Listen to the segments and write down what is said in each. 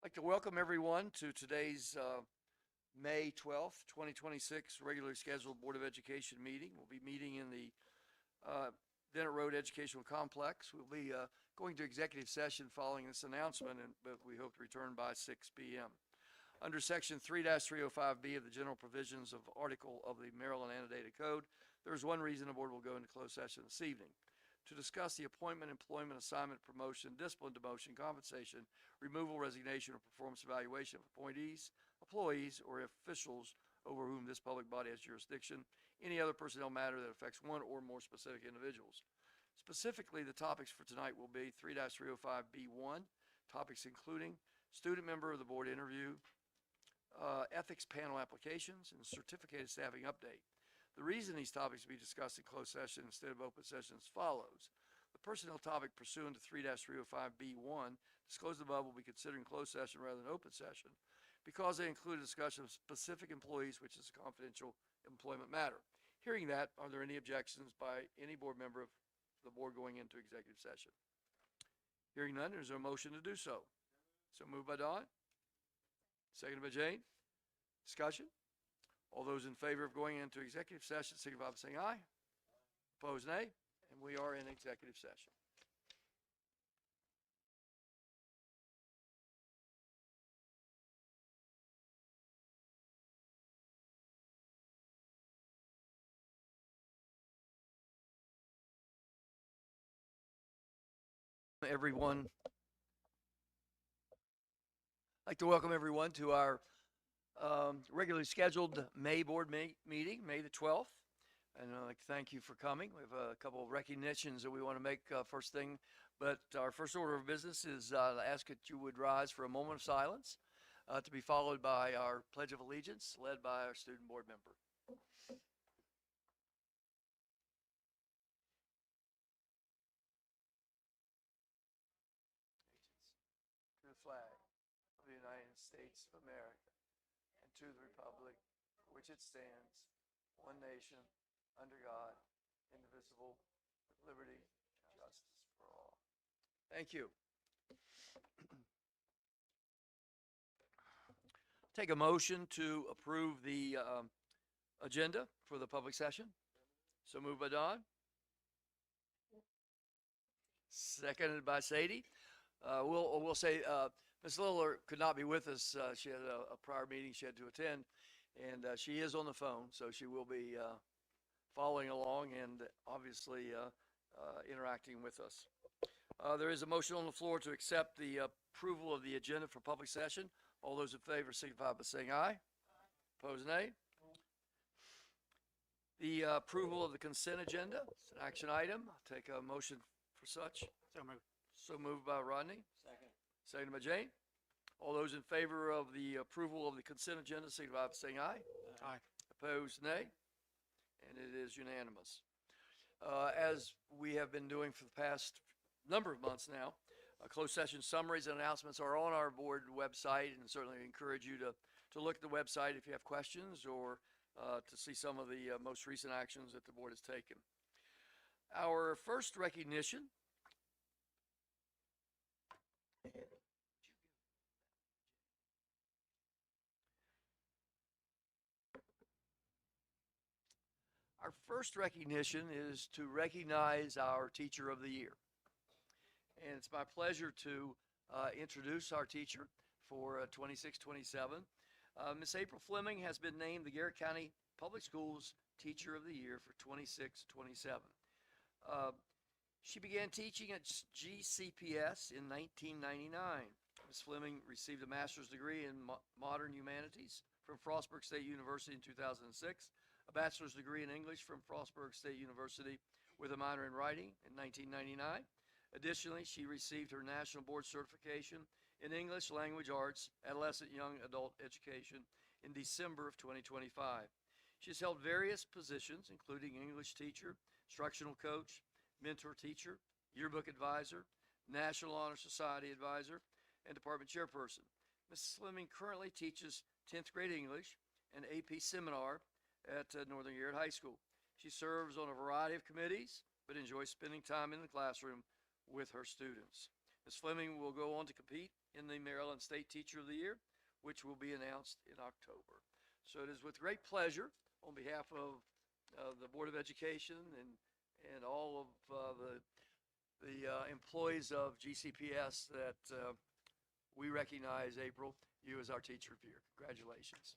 I'd like to welcome everyone to today's May 12th, 2026 regularly scheduled Board of Education meeting. We'll be meeting in the Bennett Road Educational Complex. We'll be going to executive session following this announcement, but we hope to return by 6 p.m. Under Section 3-305B of the General Provisions of Article of the Maryland Annotated Code, there is one reason the Board will go into closed session this evening: to discuss the appointment, employment, assignment, promotion, discipline, demotion, compensation, removal, resignation, or performance evaluation of appointees, employees, or officials over whom this public body has jurisdiction, any other personnel matter that affects one or more specific individuals. Specifically, the topics for tonight will be 3-305B1, topics including student member of the board interview, ethics panel applications, and certificated staffing update. The reason these topics will be discussed in closed session instead of open session is as follows. The personnel topic pursuant to 3-305B1 disclosed above will be considered in closed session rather than open session because they include a discussion of specific employees, which is a confidential employment matter. Hearing that, are there any objections by any board member of the board going into executive session? Hearing none, is there a motion to do so? So moved by Don. Seconded by Jane. Discussion? All those in favor of going into executive session signify by saying aye. Opposed, nay. And we are in executive session. Everyone, I'd like to welcome everyone to our regularly scheduled May board meeting, May the 12th. And I'd like to thank you for coming. We have a couple of recognitions that we want to make first thing. But our first order of business is to ask that you would rise for a moment of silence to be followed by our Pledge of Allegiance led by our student board member. To the flag of the United States of America, and to the republic for which it stands, one nation, under God, indivisible, with liberty and justice for all. Thank you. Take a motion to approve the agenda for the public session. So moved by Don. Seconded by Sadie. We'll say Ms. Liller could not be with us. She had a prior meeting she had to attend, and she is on the phone, so she will be following along and obviously interacting with us. There is a motion on the floor to accept the approval of the agenda for public session. All those in favor signify by saying aye. Opposed, nay. The approval of the consent agenda, it's an action item. I'll take a motion for such. So moved. So moved by Rodney. Second. Seconded by Jane. All those in favor of the approval of the consent agenda signify by saying aye. Aye. Opposed, nay. And it is unanimous. As we have been doing for the past number of months now, closed session summaries and announcements are on our board website, and certainly encourage you to look at the website if you have questions or to see some of the most recent actions that the board has taken. Our first recognition is to recognize our Teacher of the Year. And it's my pleasure to introduce our teacher for 26-27. Ms. April Fleming has been named the Garrett County Public Schools Teacher of the Year for 26-27. She began teaching at GCPS in 1999. Ms. Fleming received a master's degree in modern humanities from Frostburg State University in 2006, a bachelor's degree in English from Frostburg State University with a minor in writing in 1999. Additionally, she received her National Board Certification in English Language Arts, Adolescent Young Adult Education in December of 2025. She has held various positions, including English teacher, instructional coach, mentor teacher, yearbook advisor, National Honor Society advisor, and department chairperson. Mrs. Fleming currently teaches 10th grade English and AP seminar at Northern Garrett High School. She serves on a variety of committees, but enjoys spending time in the classroom with her students. Ms. Fleming will go on to compete in the Maryland State Teacher of the Year, which will be announced in October. So it is with great pleasure on behalf of the Board of Education and all of the employees of GCPS that we recognize, April, you as our Teacher of the Year. Congratulations.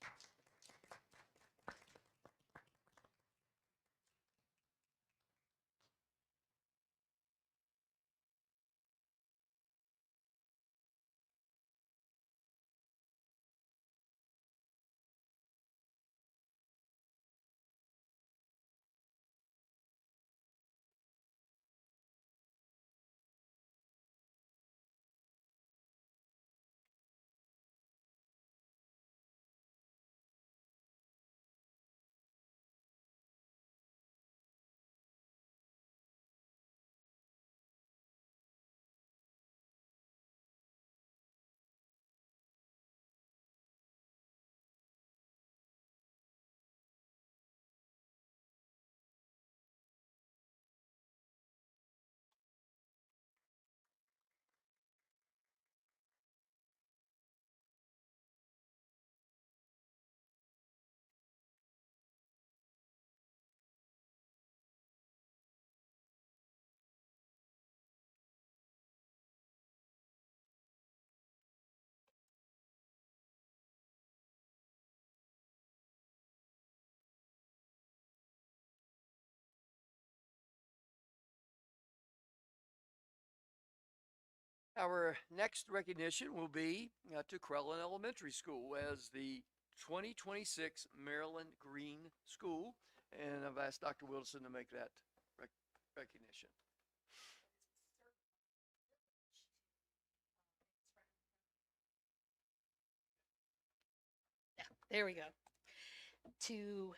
Our next recognition will be to Crellin Elementary School as the 2026 Maryland Green School. And I've asked Dr. Wilson to make that recognition. There we go. To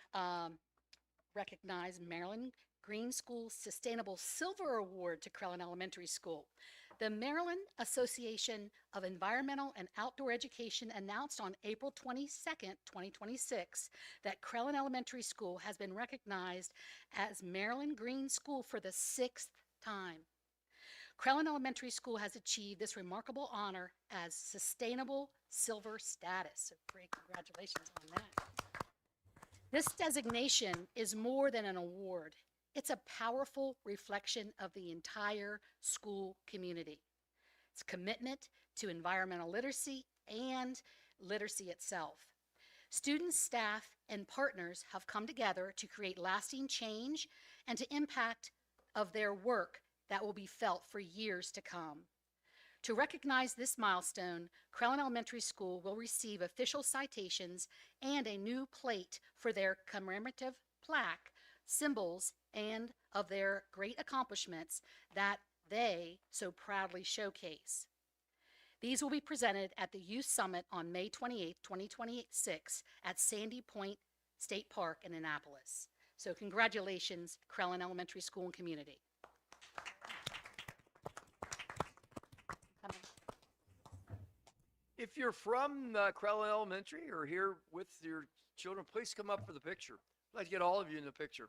recognize Maryland Green School Sustainable Silver Award to Crellin Elementary School. The Maryland Association of Environmental and Outdoor Education announced on April 22nd, 2026, that Crellin Elementary School has been recognized as Maryland Green School for the 6th time. Crellin Elementary School has achieved this remarkable honor as Sustainable Silver status. So great congratulations on that. This designation is more than an award. It's a powerful reflection of the entire school community. It's commitment to environmental literacy and literacy itself. Students, staff, and partners have come together to create lasting change and to impact of their work that will be felt for years to come. To recognize this milestone, Crellin Elementary School will receive official citations and a new plate for their commemorative plaque, symbols, and of their great accomplishments that they so proudly showcase. These will be presented at the Youth Summit on May 28, 2026 at Sandy Point State Park in Annapolis. So congratulations, Crellin Elementary School and community. If you're from Crellin Elementary or here with your children, please come up for the picture. I'd like to get all of you in the picture.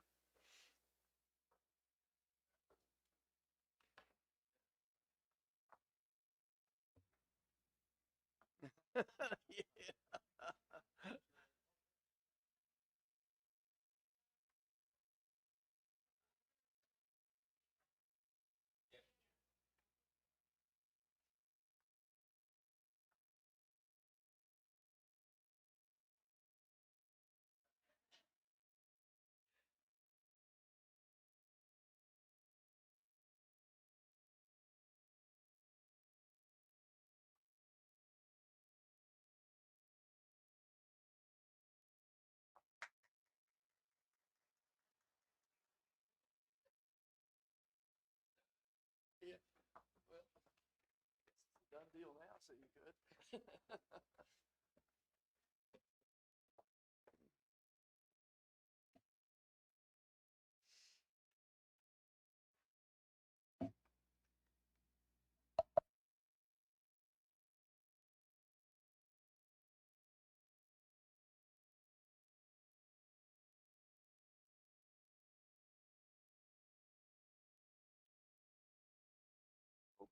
Yeah. Yeah. Well, it's a done deal now, so you could.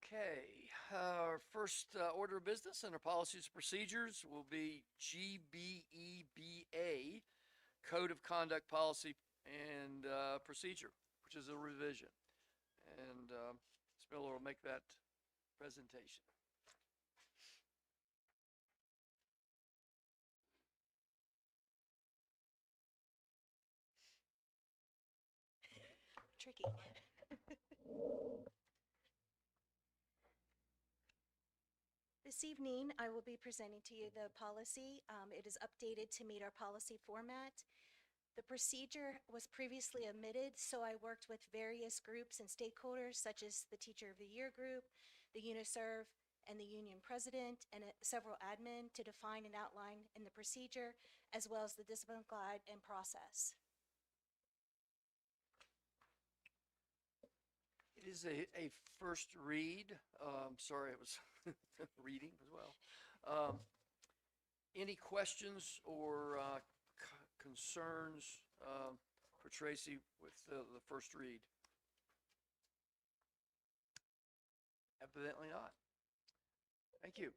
Okay, our first order of business under policies and procedures will be GBEBA, Code of Conduct Policy and Procedure, which is a revision. And Ms. Miller will make that presentation. Tricky. This evening, I will be presenting to you the policy. It is updated to meet our policy format. The procedure was previously omitted, so I worked with various groups and stakeholders, such as the Teacher of the Year group, the UNISERV, and the union president, and several admin to define and outline in the procedure, as well as the discipline guide and process. It is a first read. Sorry, it was reading as well. Any questions or concerns for Tracy with the first read? Evidently not. Thank you.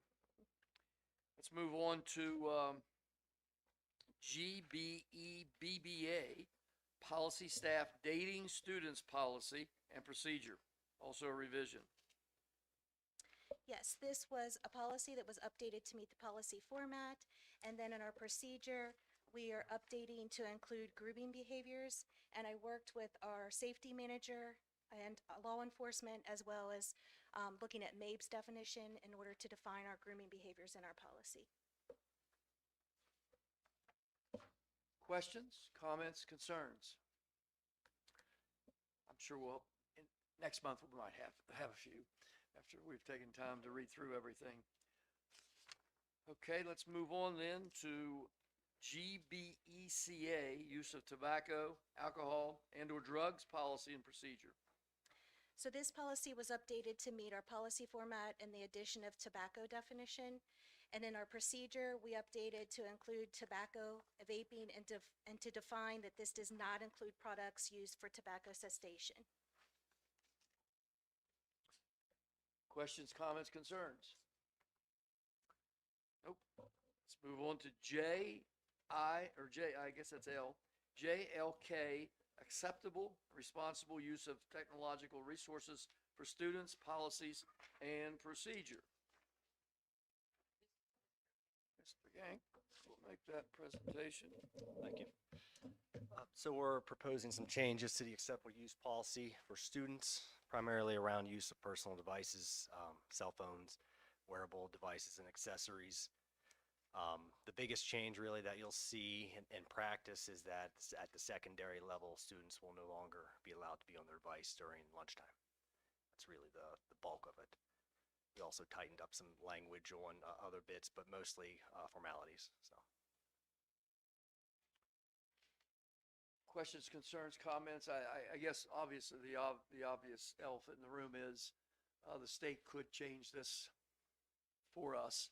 Let's move on to GBEBBA, Policy Staff Dating Students Policy and Procedure, also a revision. Yes, this was a policy that was updated to meet the policy format. And then in our procedure, we are updating to include grooming behaviors. And I worked with our safety manager and law enforcement, as well as looking at MABE's definition in order to define our grooming behaviors in our policy. Questions, comments, concerns? I'm sure next month we might have a few after we've taken time to read through everything. Okay, let's move on then to GBECA, Use of Tobacco, Alcohol, and/or Drugs Policy and Procedure. So this policy was updated to meet our policy format and the addition of tobacco definition. And in our procedure, we updated to include tobacco, vaping, and to define that this does not include products used for tobacco cessation. Questions, comments, concerns? Nope. Let's move on to I guess that's L. JLK, Acceptable, Responsible Use of Technological Resources for Students, Policies, and Procedure. Mr. Gang will make that presentation. Thank you. So we're proposing some changes to the acceptable use policy for students, primarily around use of personal devices, cell phones, wearable devices, and accessories. The biggest change really that you'll see in practice is that at the secondary level, students will no longer be allowed to be on their device during lunchtime. That's really the bulk of it. We also tightened up some language on other bits, but mostly formalities. So. Questions, concerns, comments? I guess obviously the obvious elephant in the room is the state could change this for us,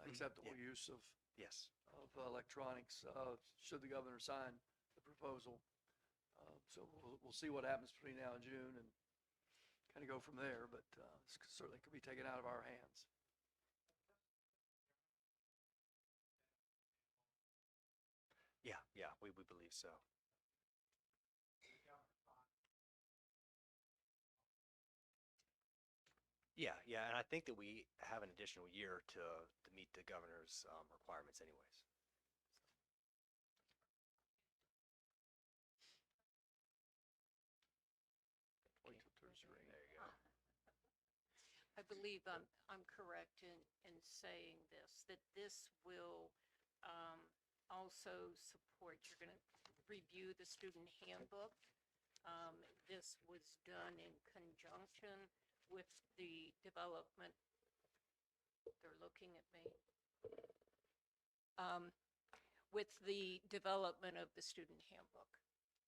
acceptable use of Yes. electronics, should the governor sign the proposal. So we'll see what happens between now and June and kind of go from there, but this certainly could be taken out of our hands. Yeah, we believe so. Yeah, and I think that we have an additional year to meet the governor's requirements anyways. Wait till Thursday. There you go. I believe I'm correct in saying this, that this will also support, you're going to review the student handbook. This was done in conjunction with the development, they're looking at me, with the development of the student handbook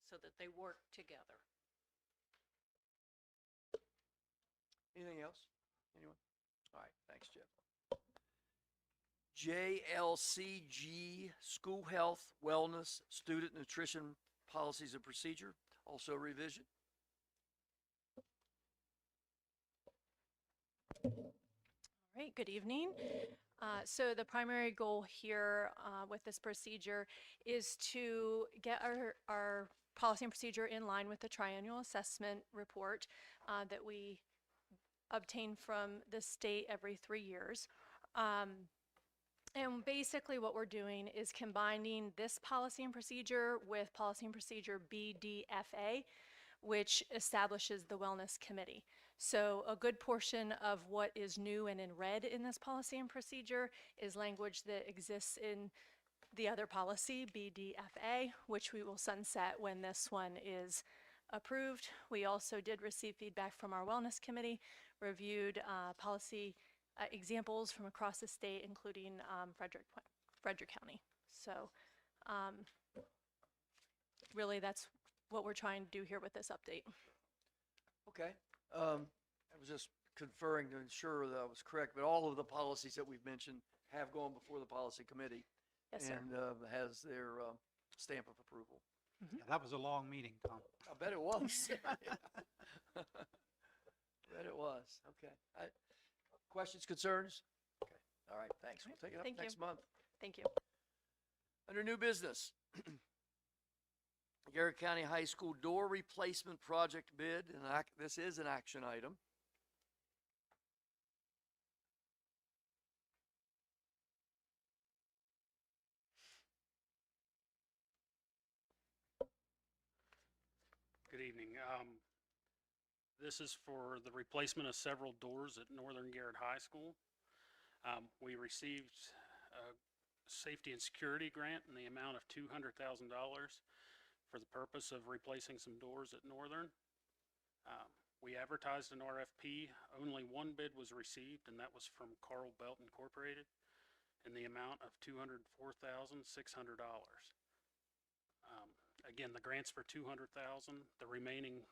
so that they work together. Anything else? Anyone? All right, thanks, Jeff. JLCG, School Health, Wellness, Student Nutrition Policies and Procedure, also revision. Great, good evening. So the primary goal here with this procedure is to get our policy and procedure in line with the triennial assessment report that we obtain from the state every 3 years. And basically what we're doing is combining this policy and procedure with policy and procedure BDFA, which establishes the wellness committee. So a good portion of what is new and in red in this policy and procedure is language that exists in the other policy, BDFA, which we will sunset when this one is approved. We also did receive feedback from our wellness committee, reviewed policy examples from across the state, including Frederick County. So really that's what we're trying to do here with this update. Okay. I was just conferring to ensure that I was correct, but all of the policies that we've mentioned have gone before the policy committee. Yes, sir. And has their stamp of approval. Yeah, that was a long meeting, Tom. I bet it was. Bet it was. Okay. Questions, concerns? Okay. All right, thanks. We'll take it up Thank you. next month. Thank you. Under new business, Garrett County High School door replacement project bid, and this is an action item. Good evening. This is for the replacement of several doors at Northern Garrett High School. We received a safety and security grant in the amount of $200,000 for the purpose of replacing some doors at Northern. We advertised an RFP. Only one bid was received, and that was from Carl Belt Incorporated in the amount of $204,600. Again, the grant's for $200,000. The remaining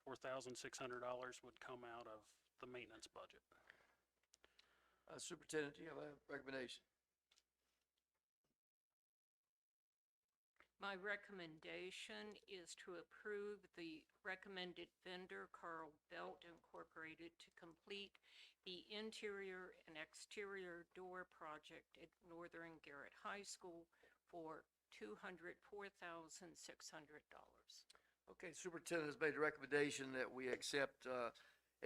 $4,600 would come out of the maintenance budget. Superintendent, do you have a recommendation? My recommendation is to approve the recommended vendor, Carl Belt Incorporated, to complete the interior and exterior door project at Northern Garrett High School for $204,600. Okay, superintendent has made a recommendation that we accept a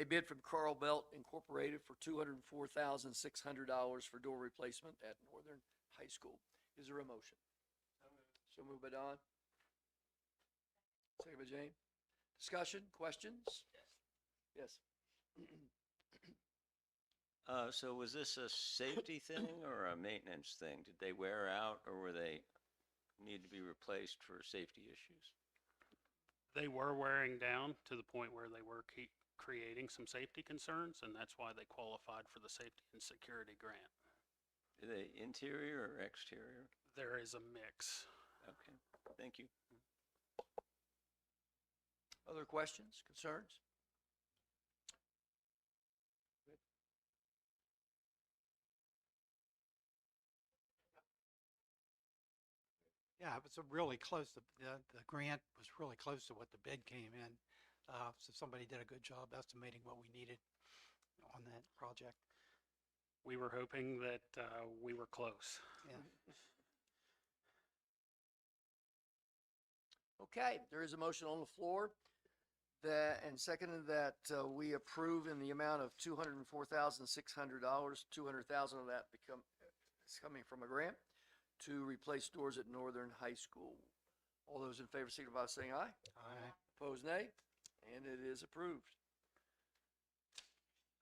bid from Carl Belt Incorporated for $204,600 for door replacement at Northern High School. Is there a motion? So moved by Don. Second by Jane. Discussion, questions? Yes. So was this a safety thing or a maintenance thing? Did they wear out or were they need to be replaced for safety issues? They were wearing down to the point where they were creating some safety concerns, and that's why they qualified for the safety and security grant. Are they interior or exterior? There is a mix. Okay, thank you. Other questions, concerns? Yeah, it was a really close, the grant was really close to what the bid came in. So somebody did a good job estimating what we needed on that project. We were hoping that we were close. Yeah. Okay, there is a motion on the floor that, and seconded that we approve in the amount of $204,600. $200,000 of that is coming from a grant to replace doors at Northern High School. All those in favor signify by saying aye. Aye. Opposed, nay. And it is approved.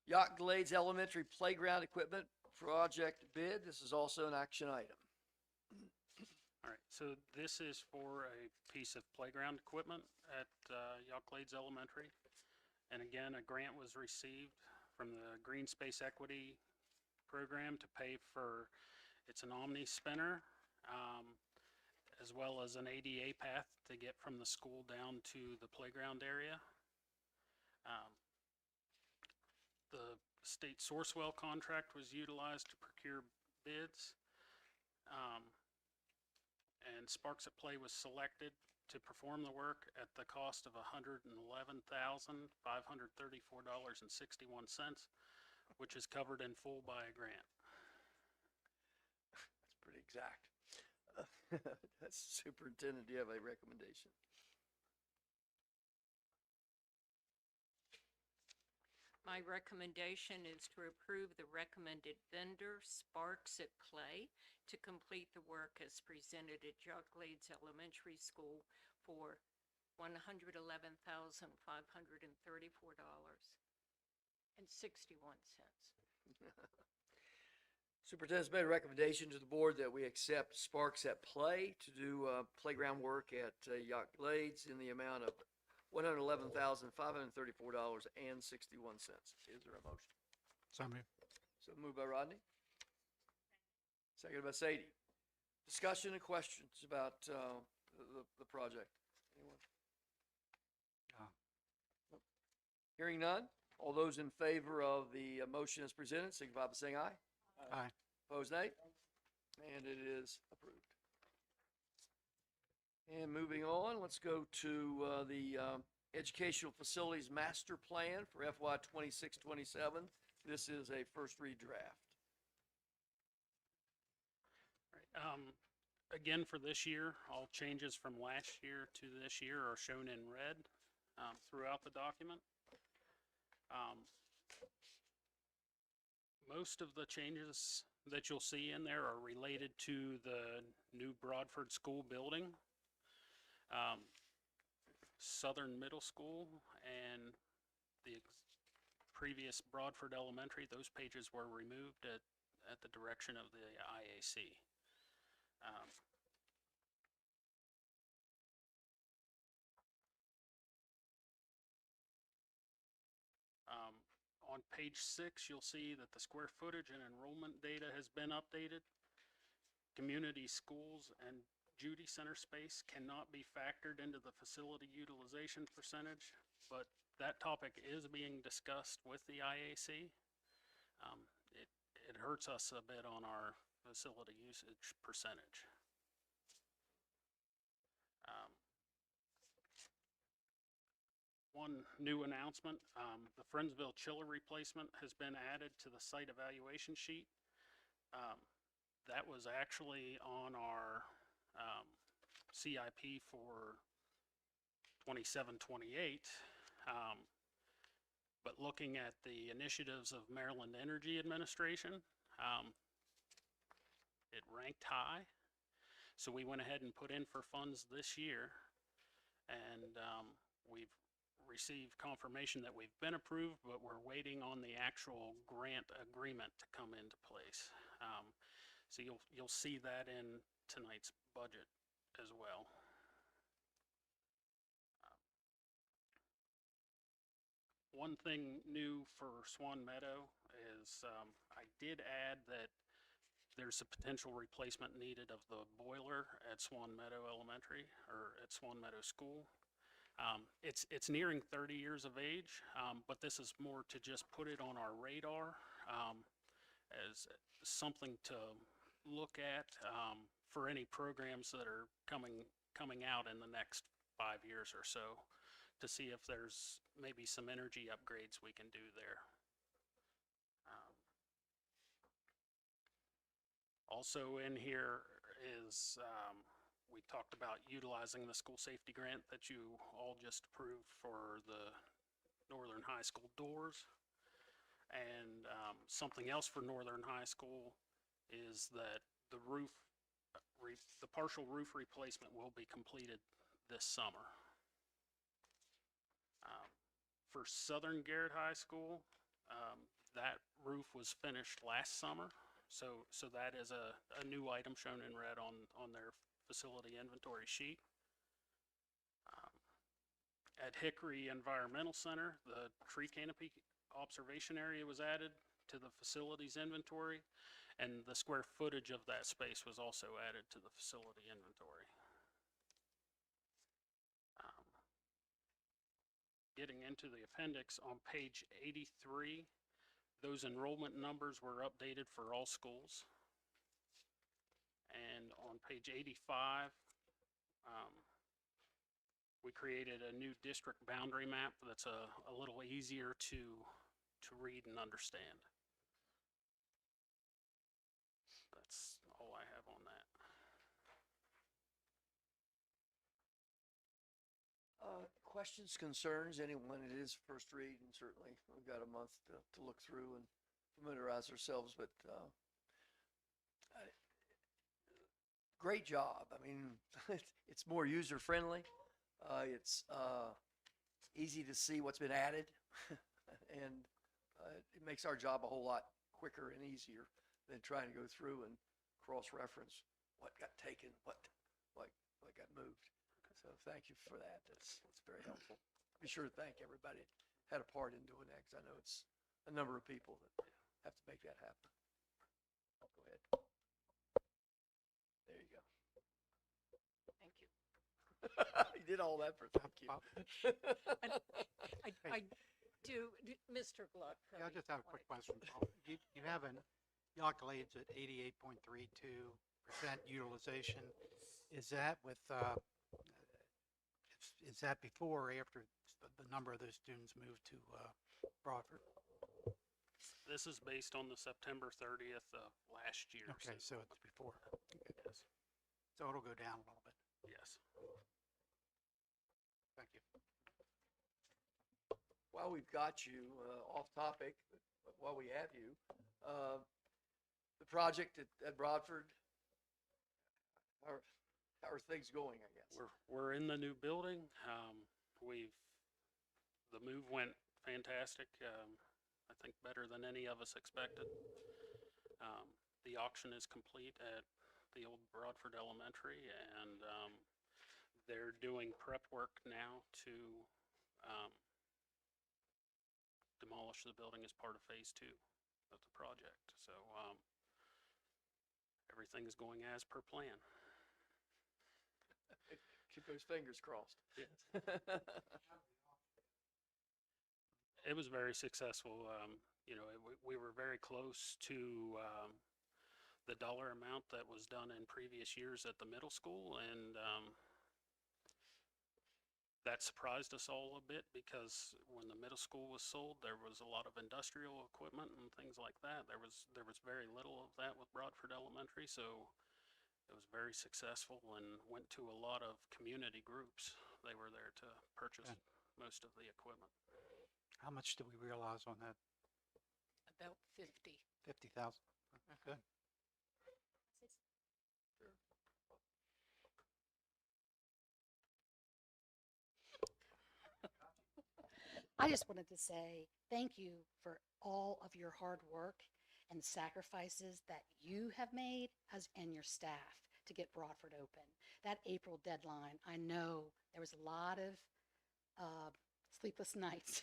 Yacht Glades Elementary Playground Equipment Project bid. This is also an action item. All right, so this is for a piece of playground equipment at Yacht Glades Elementary. And again, a grant was received from the Green Space Equity Program to pay for, it's an Omni spinner, as well as an ADA path to get from the school down to the playground area. The state Sourcewell contract was utilized to procure bids. And Sparks at Play was selected to perform the work at the cost of $111,534.61, which is covered in full by a grant. That's pretty exact. That's Superintendent, do you have a recommendation? My recommendation is to approve the recommended vendor, Sparks at Play, to complete the work as presented at Jock Glades Elementary School for $111,534.61. Superintendent's made a recommendation to the board that we accept Sparks at Play to do playground work at Yacht Glades in the amount of $111,534.61. Is there a motion? So moved. So moved by Rodney. Seconded by Sadie. Discussion and questions about the project. Anyone? Nope. Hearing none. All those in favor of the motion as presented, signify by saying aye. Aye. Opposed, nay. And it is approved. And moving on, let's go to the Educational Facilities Master Plan for FY 26-27. This is a first read draft. Right. Again, for this year, all changes from last year to this year are shown in red throughout the document. Most of the changes that you'll see in there are related to the new Broadford School building, Southern Middle School, and the previous Broadford Elementary. Those pages were removed at the direction of the IAC. On page 6, you'll see that the square footage and enrollment data has been updated. Community schools and Judy Center space cannot be factored into the facility utilization percentage, but that topic is being discussed with the IAC. It hurts us a bit on our facility usage percentage. One new announcement, the Friendsville chiller replacement has been added to the site evaluation sheet. That was actually on our CIP for 27-28. But looking at the initiatives of Maryland Energy Administration, it ranked high. So we went ahead and put in for funds this year, and we've received confirmation that we've been approved, but we're waiting on the actual grant agreement to come into place. So you'll see that in tonight's budget as well. One thing new for Swan Meadow is I did add that there's a potential replacement needed of the boiler at Swan Meadow Elementary, or at Swan Meadow School. It's nearing 30 years of age, but this is more to just put it on our radar as something to look at for any programs that are coming out in the next 5 years or so, to see if there's maybe some energy upgrades we can do there. Also in here is we talked about utilizing the school safety grant that you all just approved for the Northern High School doors. And something else for Northern High School is that the the partial roof replacement will be completed this summer. For Southern Garrett High School, that roof was finished last summer. So that is a new item shown in red on their facility inventory sheet. At Hickory Environmental Center, the tree canopy observation area was added to the facilities inventory, and the square footage of that space was also added to the facility inventory. Getting into the appendix on page 83, those enrollment numbers were updated for all schools. And on page 85, we created a new district boundary map that's a little easier to read and understand. questions, concerns, anyone? It is first read, and certainly we've got a month to look through and familiarize ourselves, but great job. I mean, it's more user-friendly. It's easy to see what's been added, and it makes our job a whole lot quicker and easier than trying to go through and cross-reference what got taken, what got moved. So thank you for that. That's very helpful. Be sure to thank everybody that had a part in doing that, because I know it's a number of people that have to make that happen. Go ahead. There you go. Thank you. You did all that for thank you. I do, Mr. Gluck. Yeah, I just have a quick question. Paul. You have an calculates at 88.32% utilization. Is that with, is that before or after the number of those students moved to Broadford? This is based on the September 30th of last year. Okay, so it's before. Yes, So it'll go down a little bit. yes. Thank you. While we've got you, off topic, but while we have you, the project at Broadford, how are things going, I guess? We're in the new building. The move went fantastic. I think better than any of us expected. The auction is complete at the old Broadford Elementary, and they're doing prep work now to demolish the building as part of phase 2 of the project. So everything is going as per plan. Keep those fingers crossed. Yes. It was very successful. We were very close to the dollar amount that was done in previous years at the middle school, and that surprised us all a bit, because when the middle school was sold, there was a lot of industrial equipment and things like that. There was very little of that with Broadford Elementary, so it was very successful and went to a lot of community groups. They were there to purchase most of the equipment. How much do we realize on that? About 50. 50,000? Good. I just wanted to say thank you for all of your hard work and sacrifices that you have made and your staff to get Broadford open. That April deadline, I know there was a lot of sleepless nights.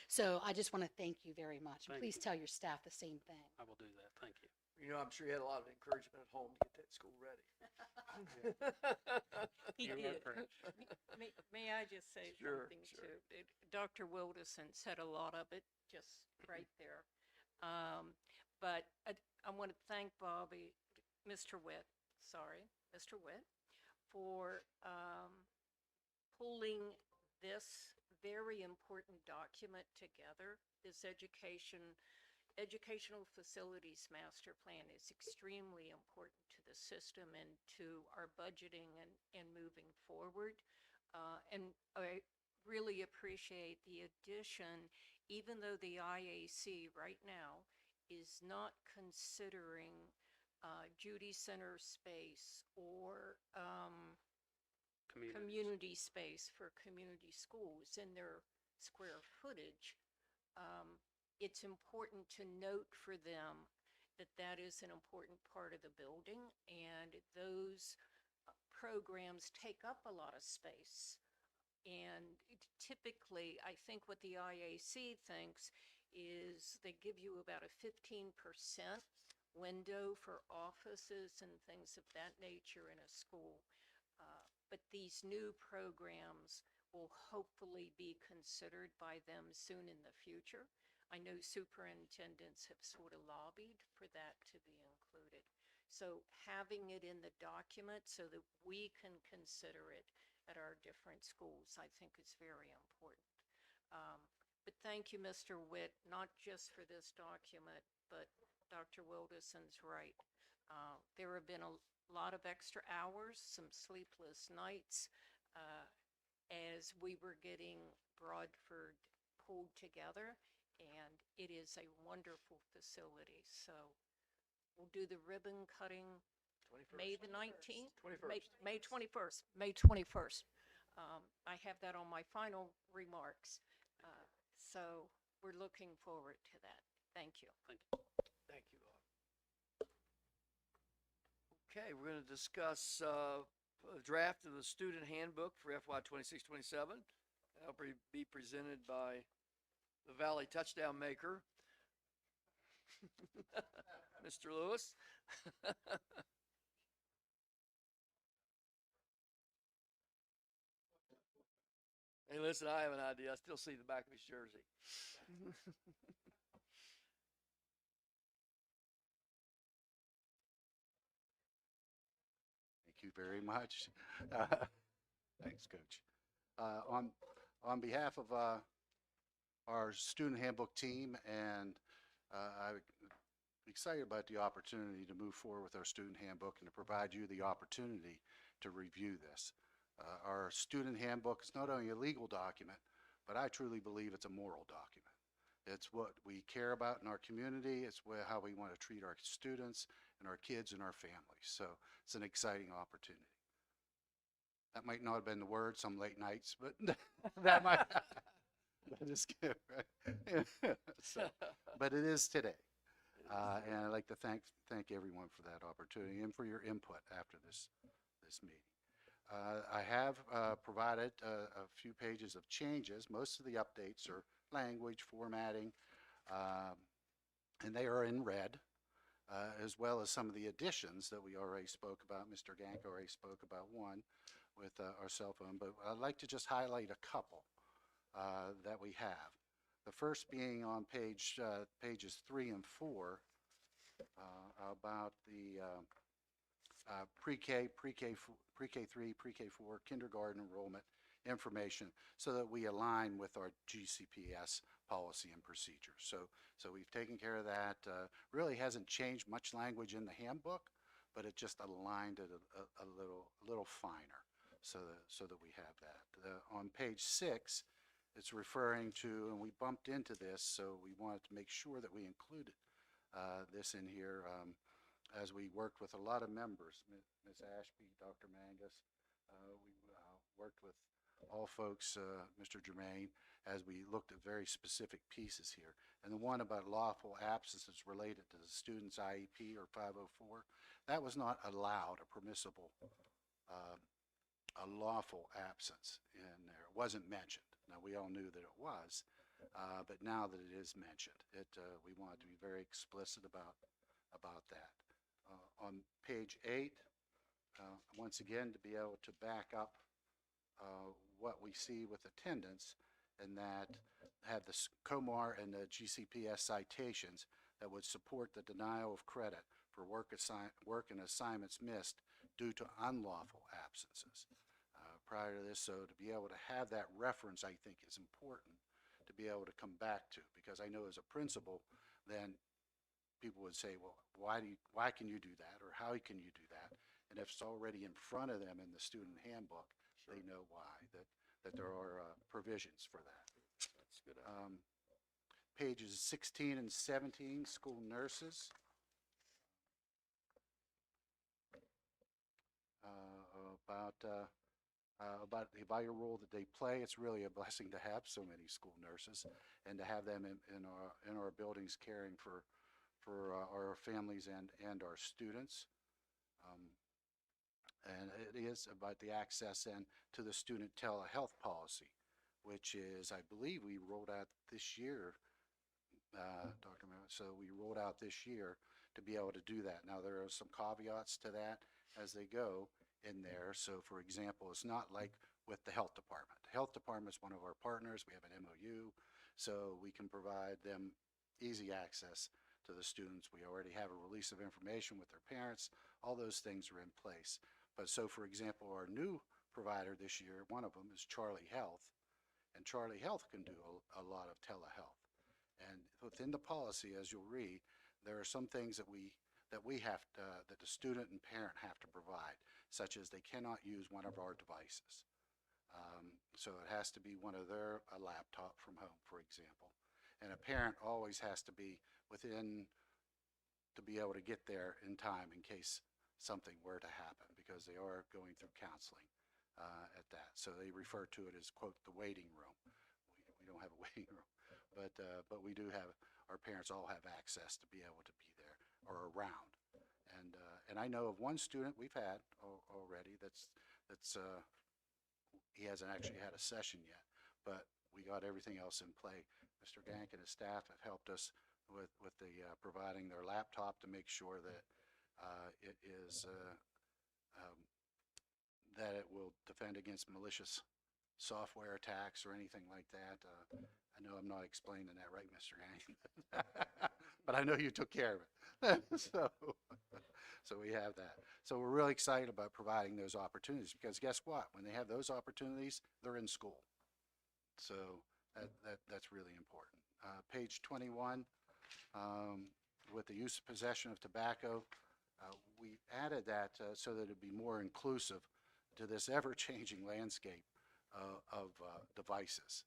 So I just want to thank you very much. Thank Please you. tell your staff the same thing. I will do that. Thank you. I'm sure you had a lot of encouragement at home to get that school ready. He You are did. correct. May I just say Sure, something sure. too? Dr. Wilderson said a lot of it just right there. But I want to thank Mr. Witt, for pulling this very important document together. This educational facilities master plan is extremely important to the system and to our budgeting and moving forward. And I really appreciate the addition, even though the IAC right now is not considering Judy Center space or community space for community schools in their square footage. It's important to note for them that that is an important part of the building, and those programs take up a lot of space. And typically, I think what the IAC thinks is they give you about a 15% window for offices and things of that nature in a school. But these new programs will hopefully be considered by them soon in the future. I know superintendents have sort of lobbied for that to be included. So having it in the document so that we can consider it at our different schools, I think is very important. But thank you, Mr. Witt, not just for this document, but Dr. Wilderson's right. There have been a lot of extra hours, some sleepless nights. as we were getting Broadford pulled together, and it is a wonderful facility. So we'll do the ribbon cutting May the 19th? 21st. May 21st, May 21st. I have that on my final remarks. So we're looking forward to that. Thank you. Thank you. Okay, we're going to discuss a draft of the student handbook for FY 26-27. That'll be presented by the Valley touchdown maker, Mr. Lewis. Hey, listen, I have an idea. I still see the back of his jersey. Thank you very much. Thanks, Coach. On behalf of our student handbook team, and I'm excited about the opportunity to move forward with our student handbook and to provide you the opportunity to review this. Our student handbook is not only a legal document, but I truly believe it's a moral document. It's what we care about in our community. It's how we want to treat our students and our kids and our families. So it's an exciting opportunity. That might not have been the word some late nights, but that might. That is good, right? So, but it is today, and I'd like to thank everyone for that opportunity and for your input after this meeting. I have provided a few pages of changes. Most of the updates are language, formatting, and they are in red, as well as some of the additions that we already spoke about. Mr. Gank already spoke about one with our cell phone, but I'd like to just highlight a couple that we have. The first being on pages 3 and 4 about the pre-K, pre-K3, pre-K4, kindergarten enrollment information, so that we align with our GCPS policy and procedures. So we've taken care of that. Really hasn't changed much language in the handbook, but it just aligned it a little finer, so that we have that. On page 6, it's referring to, and we bumped into this, so we wanted to make sure that we included this in here. As we worked with a lot of members, Ms. Ashby, Dr. Mangus, we worked with all folks, Mr. Germain, as we looked at very specific pieces here. And the one about lawful absences related to the student's IEP or 504, that was not allowed, a permissible, a lawful absence in there. It wasn't mentioned. Now, we all knew that it was, but now that it is mentioned, we wanted to be very explicit about that. On page 8, once again, to be able to back up what we see with attendance, and that have the COMAR and the GCPS citations that would support the denial of credit for work and assignments missed due to unlawful absences. Prior to this, so to be able to have that reference, I think, is important to be able to come back to, because I know as a principal, then people would say, well, why can you do that, or how can you do that? And if it's already in front of them in the student handbook, they know why, that there are provisions for that. That's good. Pages 16 and 17, school nurses. About the vital role that they play. It's really a blessing to have so many school nurses and to have them in our buildings caring for our families and our students. And it is about the access then to the student telehealth policy, which is, I believe, we rolled out this year, Dr. Mehmet. So we rolled out this year to be able to do that. Now, there are some caveats to that as they go in there. So, for example, it's not like with the health department. The health department is one of our partners. We have an MOU, so we can provide them easy access to the students. We already have a release of information with their parents. All those things are in place. But so, for example, our new provider this year, one of them is Charlie Health, and Charlie Health can do a lot of telehealth. And within the policy, as you'll read, there are some things that that the student and parent have to provide, such as they cannot use one of our devices. So it has to be one of their, a laptop from home, for example. And a parent always has to be within, to be able to get there in time in case something were to happen, because they are going through counseling at that. So they refer to it as, quote, the waiting room. We don't have a waiting room, but we do have, our parents all have access to be able to be there or around. And I know of one student we've had already he hasn't actually had a session yet, but we got everything else in play. Mr. Gank and his staff have helped us with the providing their laptop to make sure that it is that it will defend against malicious software attacks or anything like that. I know I'm not explaining that right, Mr. Gank, but I know you took care of it. So we have that. So we're really excited about providing those opportunities, because guess what? When they have those opportunities, they're in school. So that's really important. Page 21, with the use of possession of tobacco, we added that so that it'd be more inclusive to this ever-changing landscape of devices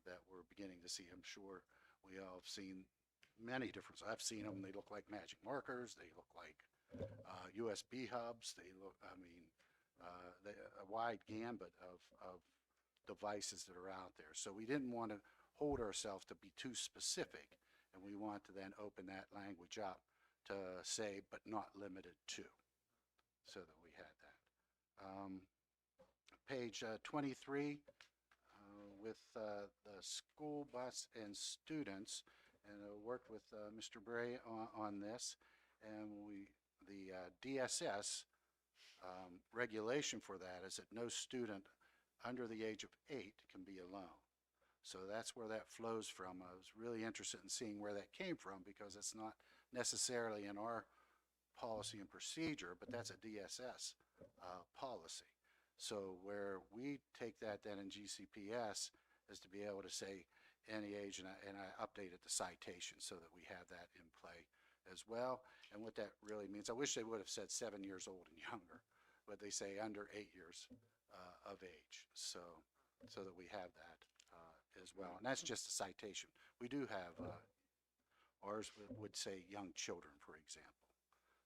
that we're beginning to see. I'm sure we all have seen many different, I've seen them, they look like magic markers, they look like USB hubs, they look, I mean, a wide gambit of devices that are out there. So we didn't want to hold ourselves to be too specific, and we want to then open that language up to say, but not limited to, so that we had that. Page 23, with the school bus and students, and worked with Mr. Bray on this, and the DSS regulation for that is that no student under the age of 8 can be alone. So that's where that flows from. I was really interested in seeing where that came from, because it's not necessarily in our policy and procedure, but that's a DSS policy. So where we take that then in GCPS is to be able to say any age, and I updated the citation so that we have that in play as well. And what that really means, I wish they would have said 7 years old and younger, but they say under 8 years of age, so that we have that as well. And that's just a citation. We do have, ours would say young children, for example.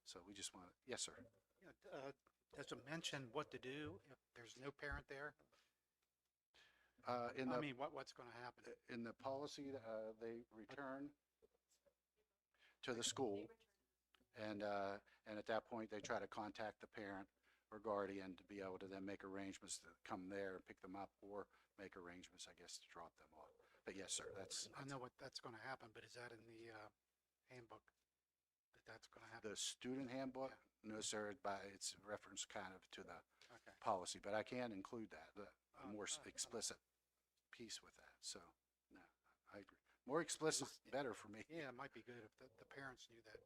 So we just want to, yes, sir. Yeah, does it mention what to do if there's no parent there? In I the, mean, what's going to happen? in the policy, they return to the school, and at that point, they try to contact the parent or guardian to be able to then make arrangements to come there and pick them up, or make arrangements, I guess, to drop them off. But yes, sir, I know what that's going to happen, but is that in the handbook that that's going to happen? the student handbook. No, sir, it's reference kind of to the Okay. policy, but I can include that, a more all right. explicit piece with that. So, no, I agree. More explicit, better for me. Yeah, it might be good if the parents knew that.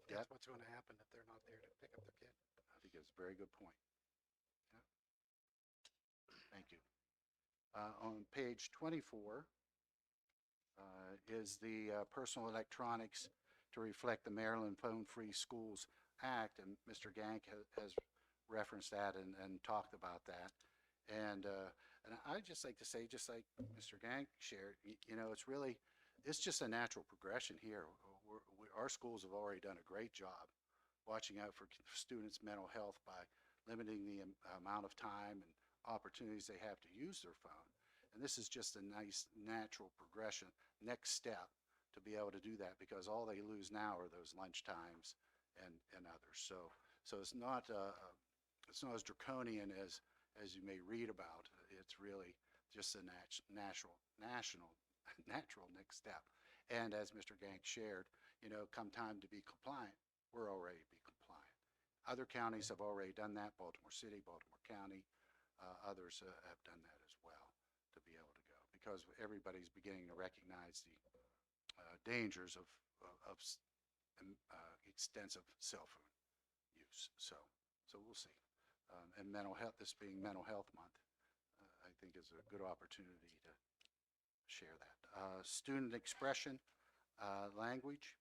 Yep. That's what's going to happen if they're not there to pick up their kid. I think it's a very good point. Yep. Thank you. On page 24 is the personal electronics to reflect the Maryland Phone-Free Schools Act, and Mr. Gank has referenced that and talked about that. And I'd just like to say, just like Mr. Gank shared, you know, it's just a natural progression here. Our schools have already done a great job watching out for students' mental health by limiting the amount of time and opportunities they have to use their phone. And this is just a nice natural progression, next step, to be able to do that, because all they lose now are those lunch times and others. So it's not as draconian as you may read about. It's really just a national next step. And as Mr. Gank shared, you know, come time to be compliant, we're already be compliant. Other counties have already done that, Baltimore City, Baltimore County, others have done that as well, to be able to go, because everybody's beginning to recognize the dangers of extensive cell phone use. So we'll see. And mental health, this being Mental Health Month, I think is a good opportunity to share that. Student expression language.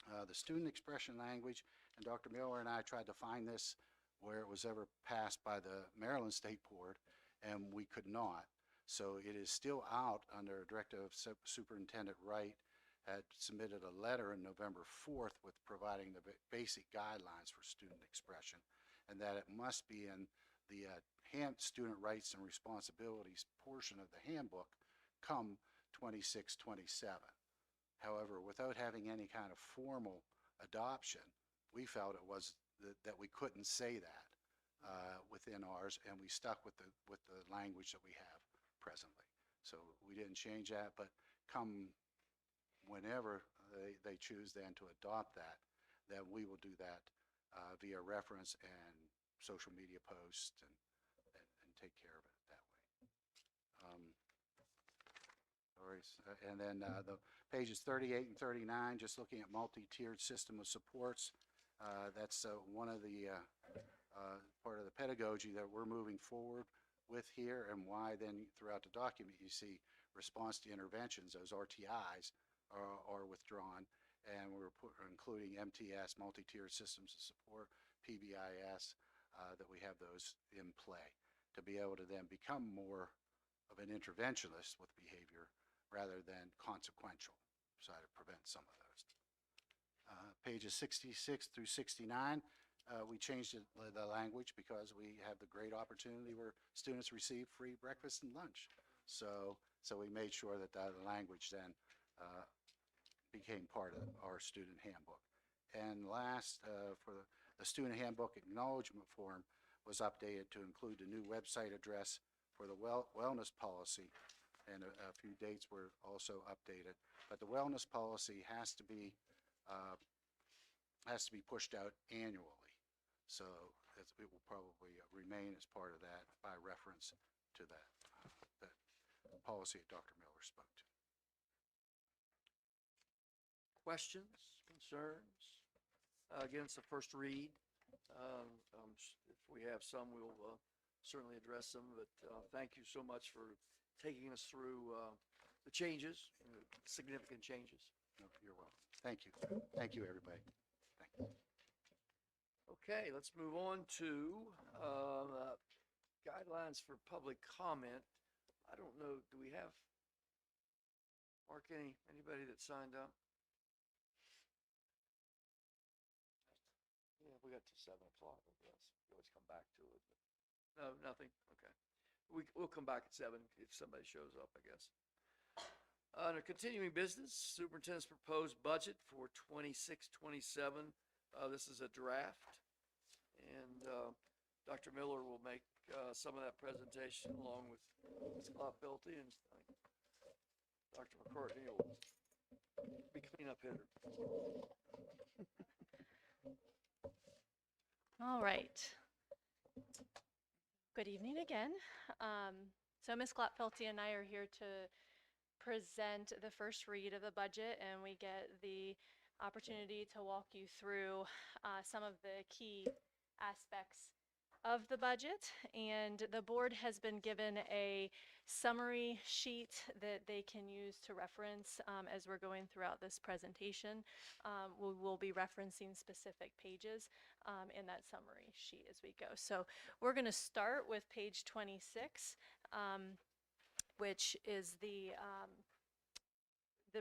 The student expression language, and Dr. Miller and I tried to find this where it was ever passed by the Maryland State Board, and we could not. So it is still out under a directive of Superintendent Wright had submitted a letter on November 4th with providing the basic guidelines for student expression, and that it must be in the student rights and responsibilities portion of the handbook come 26-27. However, without having any kind of formal adoption, we felt it was that we couldn't say that within ours, and we stuck with the language that we have presently. So we didn't change that, but come whenever they choose then to adopt that, then we will do that via reference and social media posts and take care of it that way. All right, and then the pages 38 and 39, just looking at multi-tiered system of supports. That's one of the part of the pedagogy that we're moving forward with here, and why then throughout the document you see response to interventions, those RTIs are withdrawn, and we're including MTS, multi-tiered systems of support, PBIS, that we have those in play to be able to then become more of an interventionist with behavior rather than consequential, so to prevent some of those. Pages 66 through 69, we changed the language because we have the great opportunity where students receive free breakfast and lunch. So we made sure that the language then became part of our student handbook. And last, for the student handbook acknowledgement form was updated to include the new website address for the wellness policy, and a few dates were also updated. But the wellness policy has to be pushed out annually. So it will probably remain as part of that by reference to that policy that Dr. Miller spoke to. Questions, concerns? Again, it's the first read. If we have some, we'll certainly address them, but thank you so much for taking us through the changes, significant changes. No, you're welcome. Thank you. Thank you, everybody. Thank you. Okay, let's move on to guidelines for public comment. I don't know, do we have, Mark, anybody that signed up? Yeah, we got to 7 o'clock, I guess. We always come back to it. No, nothing? Okay. We'll come back at 7 if somebody shows up, I guess. Under continuing business, superintendent's proposed budget for 26-27. This is a draft, and Dr. Miller will make some of that presentation along with Ms. Klopfelte, and Dr. McCartney will be cleanup hitter. All right. Good evening again. So Ms. Klopfelte and I are here to present the first read of the budget, and we get the opportunity to walk you through some of the key aspects of the budget. And the board has been given a summary sheet that they can use to reference as we're going throughout this presentation. We will be referencing specific pages in that summary sheet as we go. So we're going to start with page 26, which is the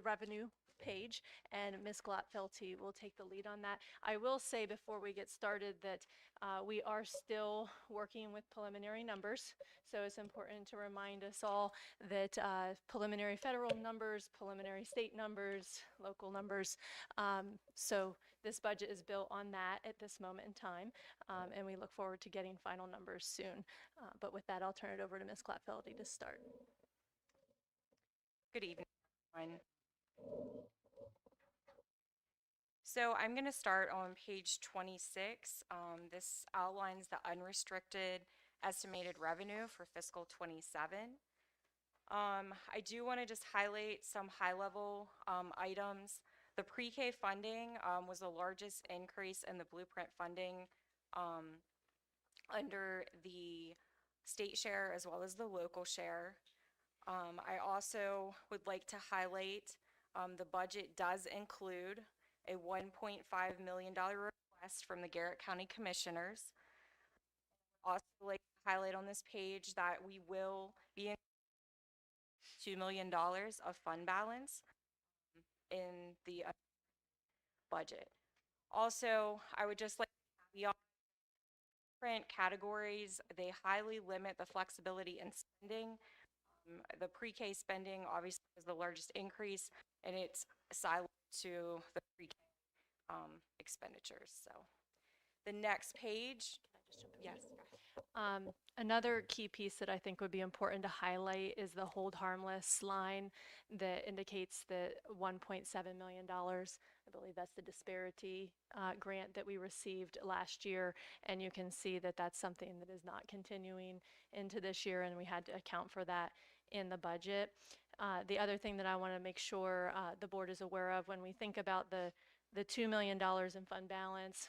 revenue page, and Ms. Klopfelte will take the lead on that. I will say before we get started that we are still working with preliminary numbers, so it's important to remind us all that preliminary federal numbers, preliminary state numbers, local numbers, so this budget is built on that at this moment in time, and we look forward to getting final numbers soon. But with that, I'll turn it over to Ms. Klopfelte to start. Good evening, everyone. So I'm going to start on page 26. This outlines the unrestricted estimated revenue for fiscal 27. I do want to just highlight some high-level items. The pre-K funding was the largest increase in the blueprint funding under the state share as well as the local share. I also would like to highlight the budget does include a $1.5 million request from the Garrett County Commissioners. Also like to highlight on this page that we will be in $2 million of fund balance in the budget. Also, I would just like to caveat different categories, they highly limit the flexibility in spending. The pre-K spending obviously is the largest increase, and it's silent to the pre-K expenditures. So the next page, yes. Another key piece that I think would be important to highlight is the hold harmless line that indicates that $1.7 million, I believe that's the disparity grant that we received last year. And you can see that that's something that is not continuing into this year, and we had to account for that in the budget. The other thing that I want to make sure the board is aware of when we think about the $2 million in fund balance,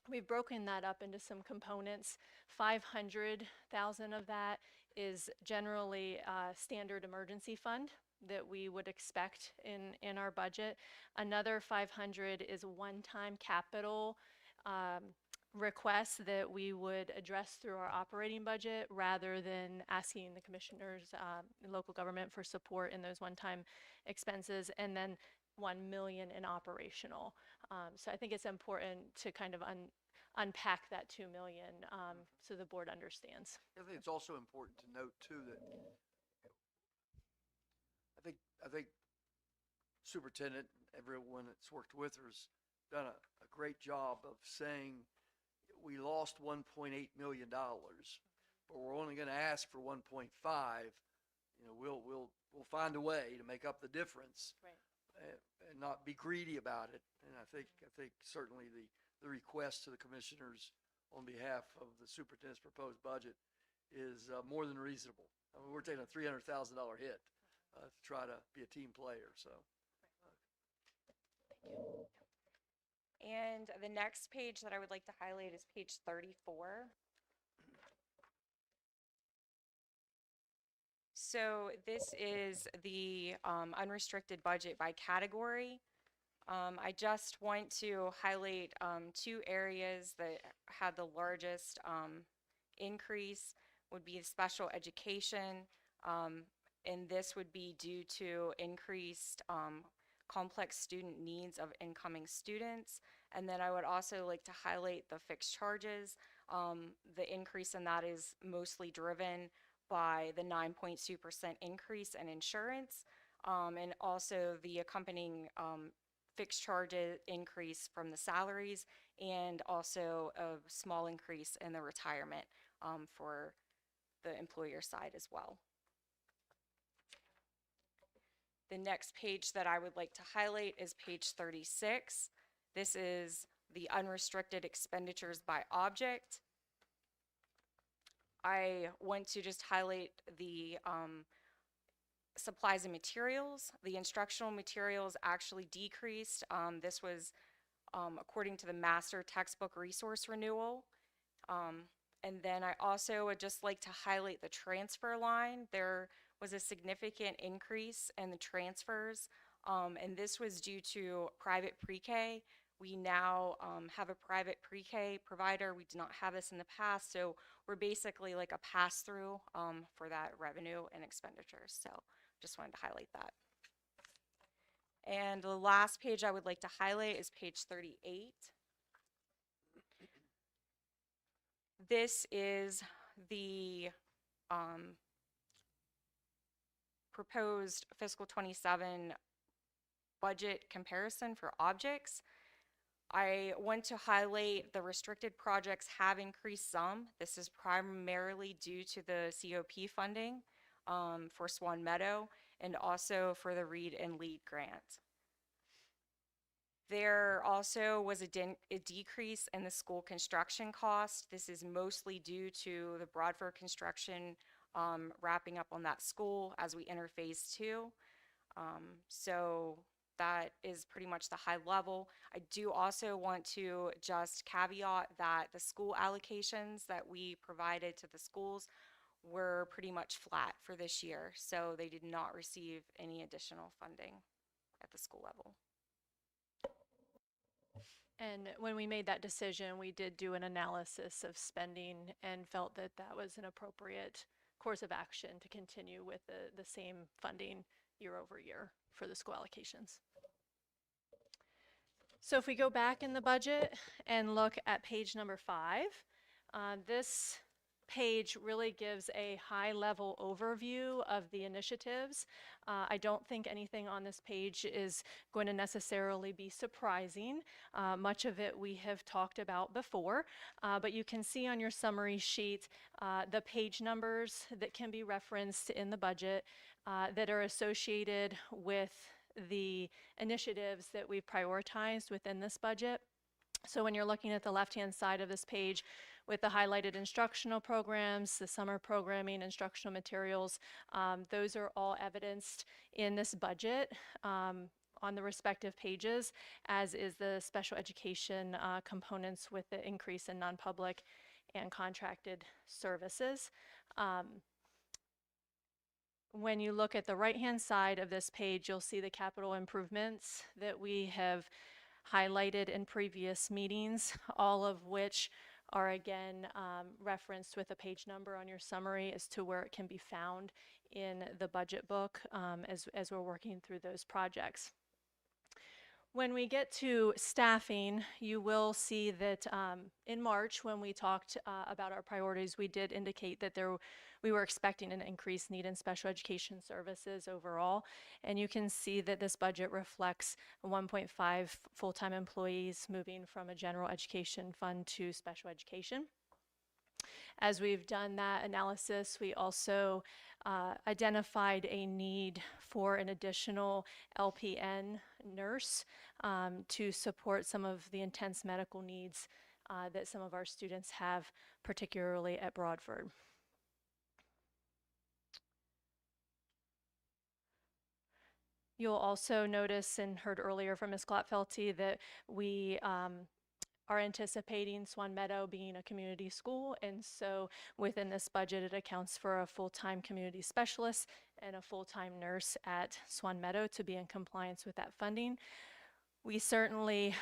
we've broken that up into some components. 500,000 of that is generally standard emergency fund that we would expect in our budget. Another 500 is one-time capital requests that we would address through our operating budget rather than asking the commissioners and local government for support in those one-time expenses. And then 1 million in operational. So I think it's important to kind of unpack that 2 million so the board understands. I think it's also important to note too that I think superintendent, everyone that's worked with her has done a great job of saying we lost $1.8 million, but we're only going to ask for 1.5. You know, we'll find a way to make up the difference. Right. And not be greedy about it. And I think certainly the request to the commissioners on behalf of the superintendent's proposed budget is more than reasonable. I mean, we're taking a $300,000 hit to try to be a team player. So. And the next page that I would like to highlight is page 34. So this is the unrestricted budget by category. I just want to highlight 2 areas that had the largest increase would be special education, and this would be due to increased complex student needs of incoming students. And then I would also like to highlight the fixed charges. The increase in that is mostly driven by the 9.2% increase in insurance, and also the accompanying fixed charges increase from the salaries, and also a small increase in the retirement for the employer side as well. The next page that I would like to highlight is page 36. This is the unrestricted expenditures by object. I want to just highlight the supplies and materials. The instructional materials actually decreased. This was according to the master textbook resource renewal. And then I also would just like to highlight the transfer line. There was a significant increase in the transfers, and this was due to private pre-K. We now have a private pre-K provider. We did not have this in the past, so we're basically like a pass-through for that revenue and expenditures. So just wanted to highlight that. And the last page I would like to highlight is page 38. This is the proposed fiscal 27 budget comparison for objects. I want to highlight the restricted projects have increased some. This is primarily due to the COP funding for Swan Meadow and also for the Read and Lead grant. There also was a decrease in the school construction cost. This is mostly due to the Broadford construction wrapping up on that school as we enter phase 2. So that is pretty much the high level. I do also want to just caveat that the school allocations that we provided to the schools were pretty much flat for this year. So they did not receive any additional funding at the school level. And when we made that decision, we did do an analysis of spending and felt that that was an appropriate course of action to continue with the same funding year over year for the school allocations. So if we go back in the budget and look at page number 5, this page really gives a high-level overview of the initiatives. I don't think anything on this page is going to necessarily be surprising. Much of it we have talked about before, but you can see on your summary sheet the page numbers that can be referenced in the budget that are associated with the initiatives that we've prioritized within this budget. So when you're looking at the left-hand side of this page with the highlighted instructional programs, the summer programming, instructional materials, those are all evidenced in this budget on the respective pages, as is the special education components with the increase in non-public and contracted services. When you look at the right-hand side of this page, you'll see the capital improvements that we have highlighted in previous meetings, all of which are again referenced with a page number on your summary as to where it can be found in the budget book as we're working through those projects. When we get to staffing, you will see that in March, when we talked about our priorities, we did indicate that we were expecting an increased need in special education services overall. And you can see that this budget reflects 1.5 full-time employees moving from a general education fund to special education. As we've done that analysis, we also identified a need for an additional LPN nurse to support some of the intense medical needs that some of our students have, particularly at Broadford. You'll also notice and heard earlier from Ms. Glotfelty that we are anticipating Swan Meadow being a community school, and so within this budget it accounts for a full-time community specialist and a full-time nurse at Swan Meadow to be in compliance with that funding. We certainly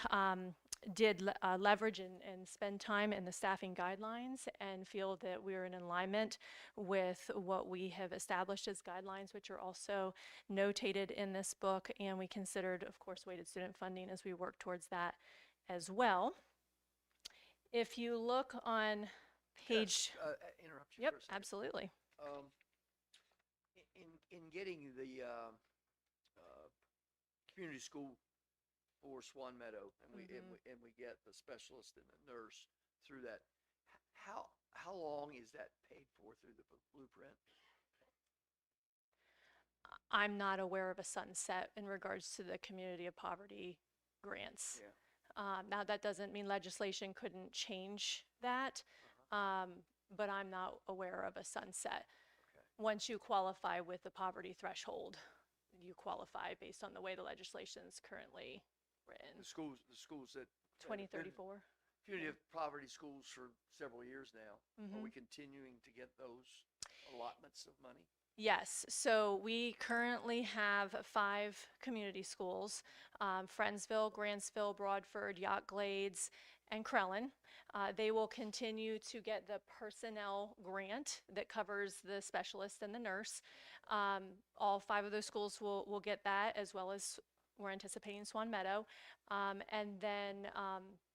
did leverage and spend time in the staffing guidelines and feel that we're in alignment with what we have established as guidelines, which are also notated in this book, and we considered, of course, weighted student funding as we work towards that as well. If you look on page... Interrupt you Yep, for a second. absolutely. In getting the community school for Swan Meadow, and we get the specialist and the nurse through that, how long is that paid for through the blueprint? I'm not aware of a sunset in regards to the community of poverty grants. Yeah. Now, that doesn't mean legislation couldn't change that, but I'm not aware of a sunset. Okay. Once you qualify with the poverty threshold, you qualify based on the way the legislation is currently written. The schools that 2034. community of poverty schools for several years now. Are we continuing to get those allotments of money? Yes, so we currently have 5 community schools, Friendsville, Grantsville, Broadford, Yacht Glades, and Crellin. They will continue to get the personnel grant that covers the specialist and the nurse. All 5 of those schools will get that, as well as we're anticipating Swan Meadow. And then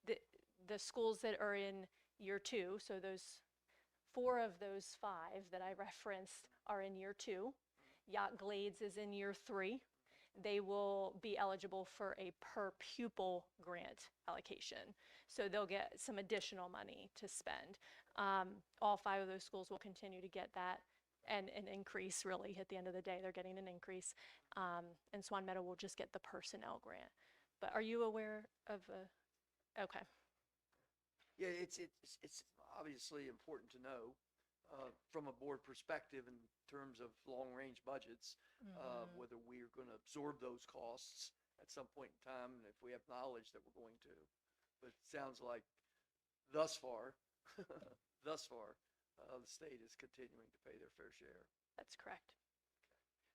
the schools that are in year 2, so those 4 of those 5 that I referenced are in year 2. Yacht Glades is in year 3. They will be eligible for a per pupil grant allocation. So they'll get some additional money to spend. All 5 of those schools will continue to get that and an increase, really, at the end of the day. They're getting an increase. And Swan Meadow will just get the personnel grant. But are you aware of okay. Yeah, it's obviously important to know from a board perspective in terms of long-range budgets, whether we're going to absorb those costs at some point in time, and if we have knowledge that we're going to. But it sounds like thus far, the state is continuing to pay their fair share. That's correct.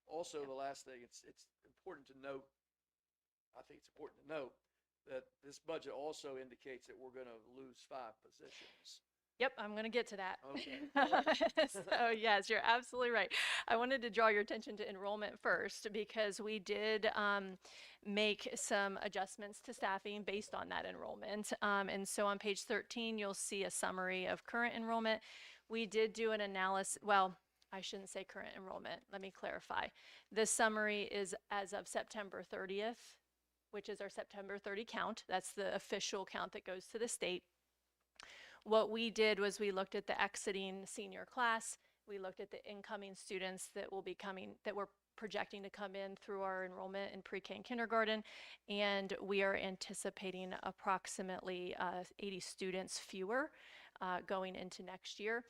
Also, the last thing, it's important to note, I think it's important to note that this budget also indicates that we're gonna lose 5 positions. Yep, I'm going to get to that. Okay. So yes, you're absolutely right. I wanted to draw your attention to enrollment first because we did make some adjustments to staffing based on that enrollment. And so on page 13, you'll see a summary of current enrollment. We did do an analysis, well, I shouldn't say current enrollment. Let me clarify. This summary is as of September 30th, which is our September 30 count. That's the official count that goes to the state. What we did was we looked at the exiting senior class. We looked at the incoming students that will be coming, that we're projecting to come in through our enrollment in pre-K and kindergarten. And we are anticipating approximately 80 students fewer going into next year.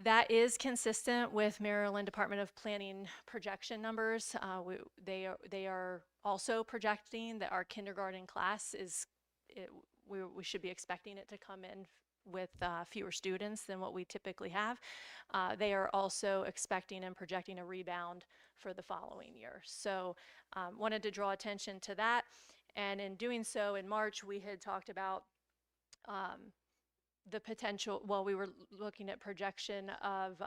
That is consistent with Maryland Department of Planning projection numbers. They are also projecting that our kindergarten class we should be expecting it to come in with fewer students than what we typically have. They are also expecting and projecting a rebound for the following year. So wanted to draw attention to that. And in doing so, in March, we had talked about the potential, well, we were looking at projection of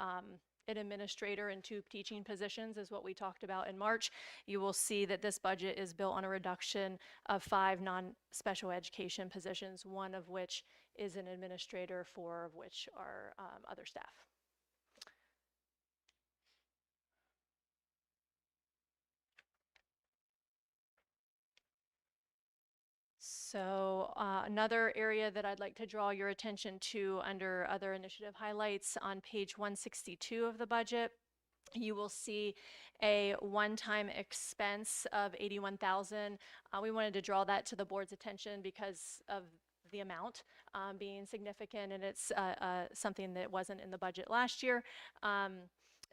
an administrator and 2 teaching positions is what we talked about in March. You will see that this budget is built on a reduction of 5 non-special education positions, 1 of which is an administrator, 4 of which are other staff. So another area that I'd like to draw your attention to under other initiative highlights on page 162 of the budget, you will see a one-time expense of $81,000. We wanted to draw that to the board's attention because of the amount being significant, and it's something that wasn't in the budget last year.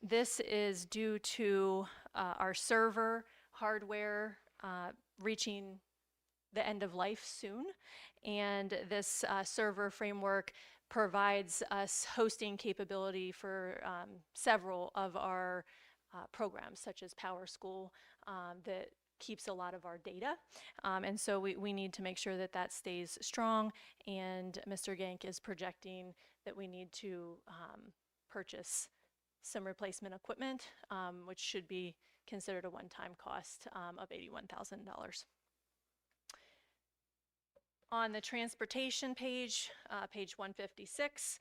This is due to our server hardware reaching the end of life soon, and this server framework provides us hosting capability for several of our programs, such as PowerSchool, that keeps a lot of our data. And so we need to make sure that that stays strong, and Mr. Gank is projecting that we need to purchase some replacement equipment, which should be considered a one-time cost of $81,000. On the transportation page, page 156,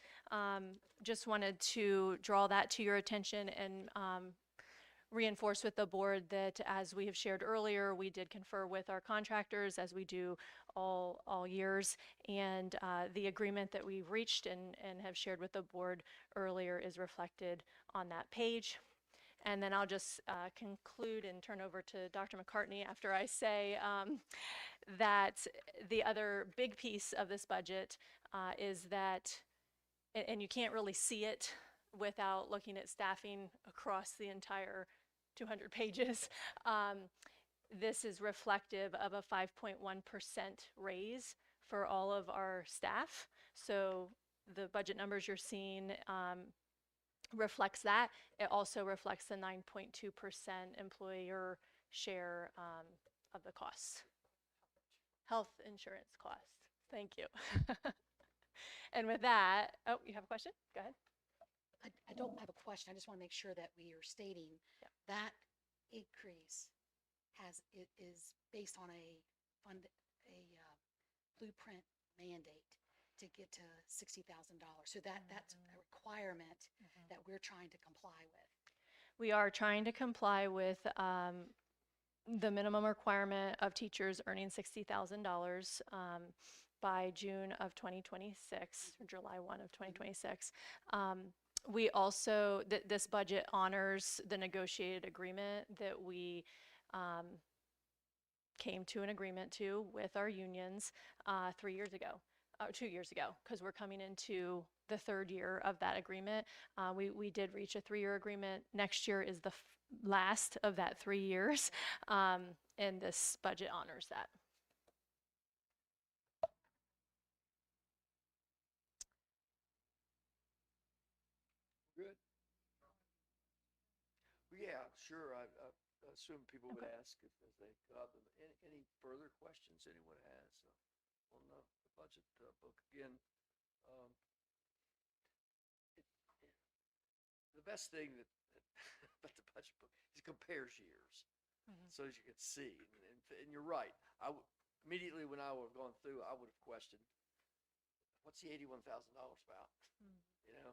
just wanted to draw that to your attention and reinforce with the board that, as we have shared earlier, we did confer with our contractors, as we do all years, and the agreement that we've reached and have shared with the board earlier is reflected on that page. And then I'll just conclude and turn over to Dr. McCartney after I say that the other big piece of this budget is that, and you can't really see it without looking at staffing across the entire 200 pages, this is reflective of a 5.1% raise for all of our staff. So the budget numbers you're seeing reflects that. It also reflects the 9.2% employer share of the costs. Health insurance costs. Thank you. And with that, oh, you have a question? Go ahead. I don't have a question. I just want to make sure that we are stating that increase is based on a blueprint mandate to get to $60,000. So that's a requirement that we're trying to comply with. We are trying to comply with the minimum requirement of teachers earning $60,000 by June of 2026, or July 1 of 2026. We also, this budget honors the negotiated agreement that we came to an agreement to with our unions 2 years ago, because we're coming into the 3rd year of that agreement. We did reach a 3-year agreement. Next year is the last of that 3 years, and this budget honors that. Good. Yeah, sure. assume people would ask as they go out. Any further questions anyone has on the budget book? Again, um, the best thing that about the budget book is it compares years, so as you can see. And you're right. Immediately when I would have gone through, I would have questioned, what's the $81,000 about? You know,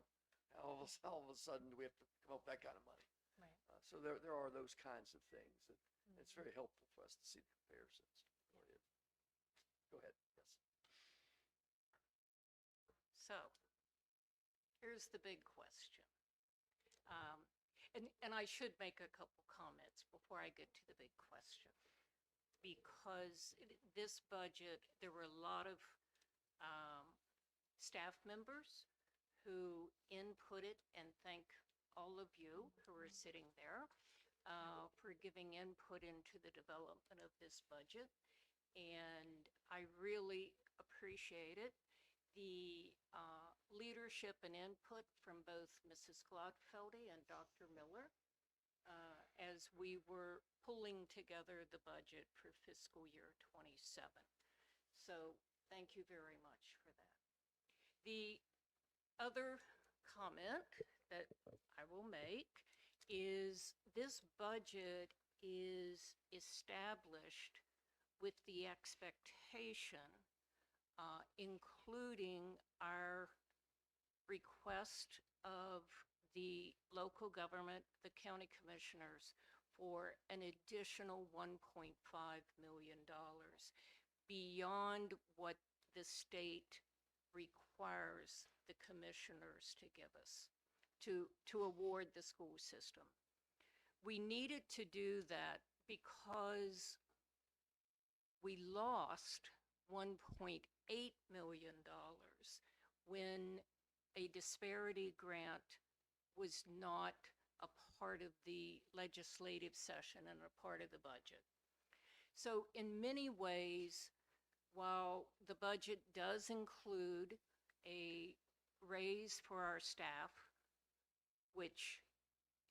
all of a sudden do we have to come up with that kind of money? Right. So there are those kinds of things that it's very helpful for us to see the comparisons. It really is. Go ahead. Yes. So, here's the big question. And I should make a couple comments before I get to the big question. Because this budget, there were a lot of staff members who inputted, and thank all of you who are sitting there for giving input into the development of this budget. And I really appreciate it. The leadership and input from both Mrs. Glodfeldy and Dr. Miller as we were pulling together the budget for fiscal year 27. So thank you very much for that. The other comment that I will make is this budget is established with the expectation, including our request of the local government, the county commissioners, for an additional $1.5 million beyond what the state requires the commissioners to give us to award the school system. We needed to do that because we lost $1.8 million when a disparity grant was not a part of the legislative session and a part of the budget. So in many ways, while the budget does include a raise for our staff, which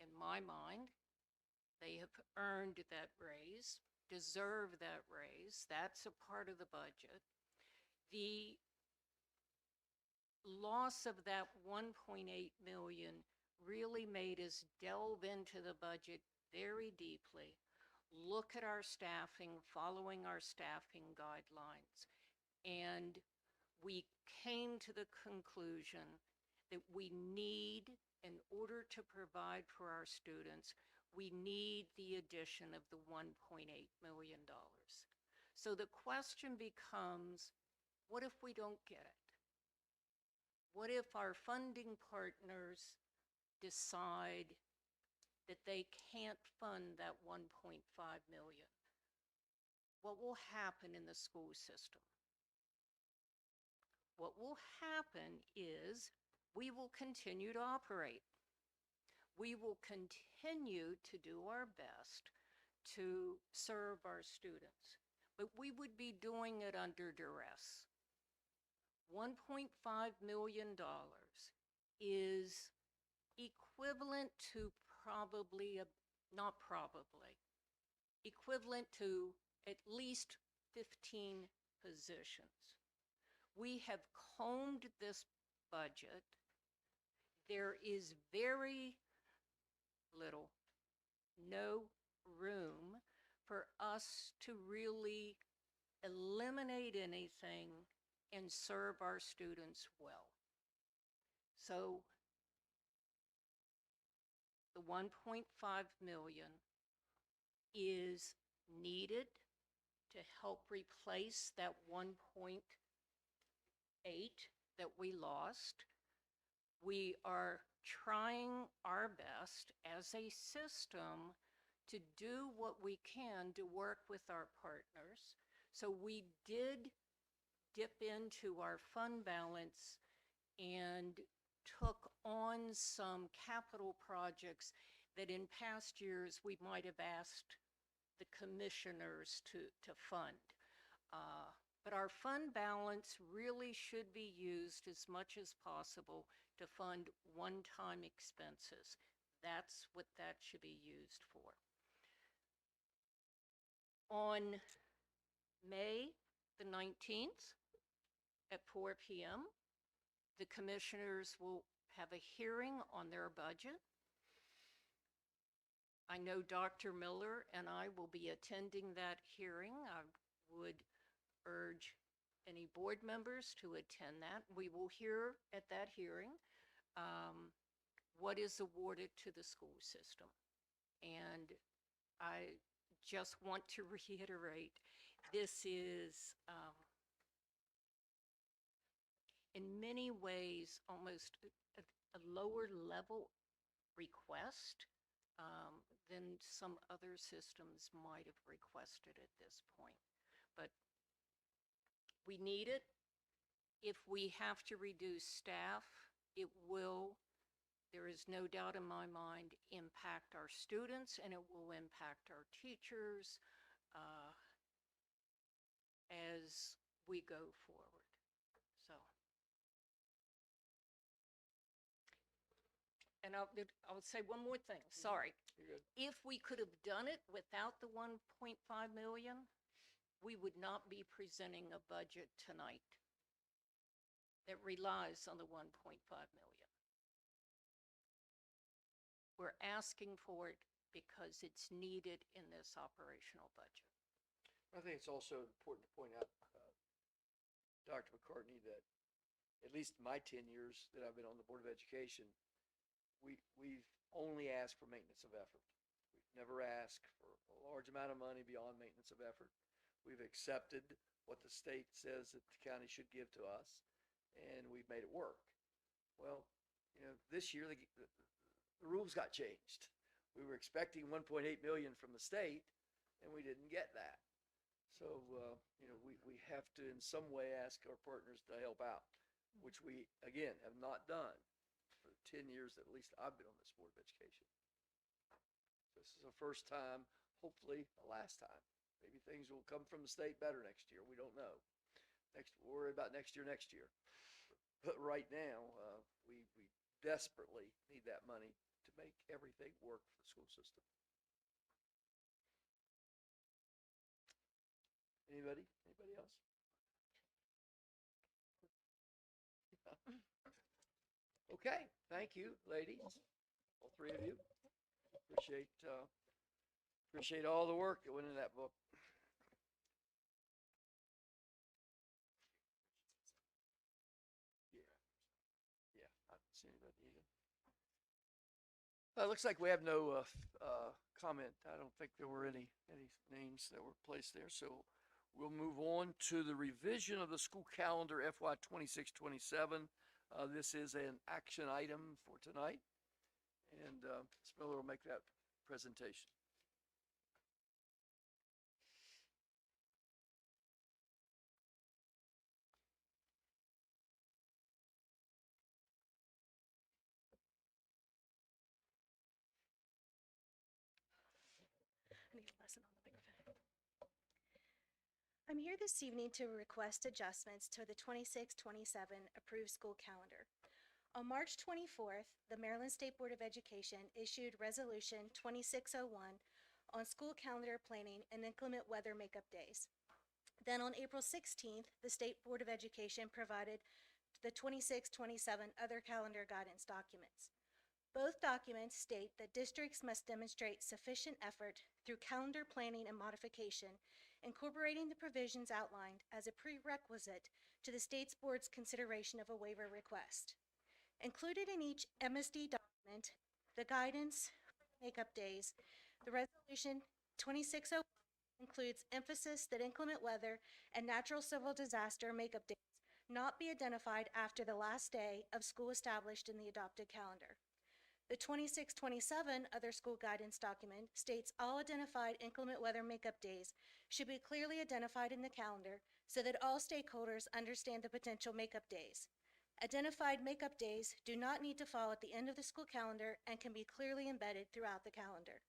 in my mind, they have earned that raise, deserve that raise, that's a part of the budget. The loss of that 1.8 million really made us delve into the budget very deeply, look at our staffing, following our staffing guidelines, and we came to the conclusion that we need, in order to provide for our students, we need the addition of the $1.8 million. So the question becomes, what if we don't get it? What if our funding partners decide that they can't fund that 1.5 million? What will happen in the school system? What will happen is we will continue to operate. We will continue to do our best to serve our students, but we would be doing it under duress. $1.5 million is equivalent to equivalent to at least 15 positions. We have combed this budget. There is very little, no room for us to really eliminate anything and serve our students well. So the 1.5 million is needed to help replace that 1.8 that we lost. We are trying our best as a system to do what we can to work with our partners. So we did dip into our fund balance and took on some capital projects that in past years we might have asked the commissioners to fund. But our fund balance really should be used as much as possible to fund one-time expenses. That's what that should be used for. On May the 19th at 4 p.m., the commissioners will have a hearing on their budget. I know Dr. Miller and I will be attending that hearing. I would urge any board members to attend that. We will hear at that hearing what is awarded to the school system. And I just want to reiterate, this is in many ways almost a lower level request than some other systems might have requested at this point. But we need it. If we have to reduce staff, it will, there is no doubt in my mind, impact our students, and it will impact our teachers as we go forward. So. And I'll say one more thing, sorry. You're good. If we could have done it without the 1.5 million, we would not be presenting a budget tonight that relies on the 1.5 million. We're asking for it because it's needed in this operational budget. I think it's also important to point out, Dr. McCartney, that at least my 10 years that I've been on the Board of Education, we've only asked for maintenance of effort. We've never asked for a large amount of money beyond maintenance of effort. We've accepted what the state says that the county should give to us, and we've made it work. Well, you know, this year the rules got changed. We were expecting 1.8 million from the state, and we didn't get that. So, you know, we have to in some way ask our partners to help out, which we, again, have not done for 10 years at least I've been on this Board of Education. This is the first time, hopefully the last time. Maybe things will come from the state better next year. We don't know. We'll worry about next year. But right now, we desperately need that money to make everything work for the school system. Anybody else? Okay, thank you, ladies, all three of you. Appreciate all the work that went into that book. Yeah, I don't see anybody either. It looks like we have no comment. I don't think there were any names that were placed there, so we'll move on to the revision of the school calendar FY 26-27. This is an action item for tonight, and Ms. Miller will make that presentation. I need a lesson on the microphone. I'm here this evening to request adjustments to the 26-27 approved school calendar. On March 24th, the Maryland State Board of Education issued Resolution 2601 on school calendar planning and inclement weather makeup days. Then on April 16th, the State Board of Education provided the 26-27 other calendar guidance documents. Both documents state that districts must demonstrate sufficient effort through calendar planning and modification, incorporating the provisions outlined as a prerequisite to the state's board's consideration of a waiver request. Included in each MSD document, the guidance makeup days, the resolution 2601 includes emphasis that inclement weather and natural civil disaster makeup days not be identified after the last day of school established in the adopted calendar. The 26-27 other school guidance document states all identified inclement weather makeup days should be clearly identified in the calendar so that all stakeholders understand the potential makeup days. Identified makeup days do not need to fall at the end of the school calendar and can be clearly embedded throughout the calendar.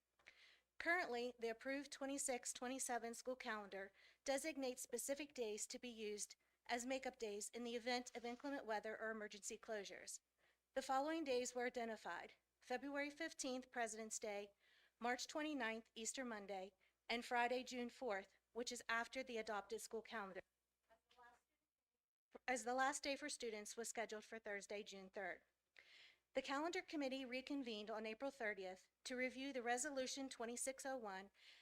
Currently, the approved 26-27 school calendar designates specific days to be used as makeup days in the event of inclement weather or emergency closures. The following days were identified: February 15th, President's Day; March 29th, Easter Monday; and Friday, June 4th, which is after the adopted school calendar, as the last day for students was scheduled for Thursday, June 3rd. The calendar committee reconvened on April 30th to review the Resolution 2601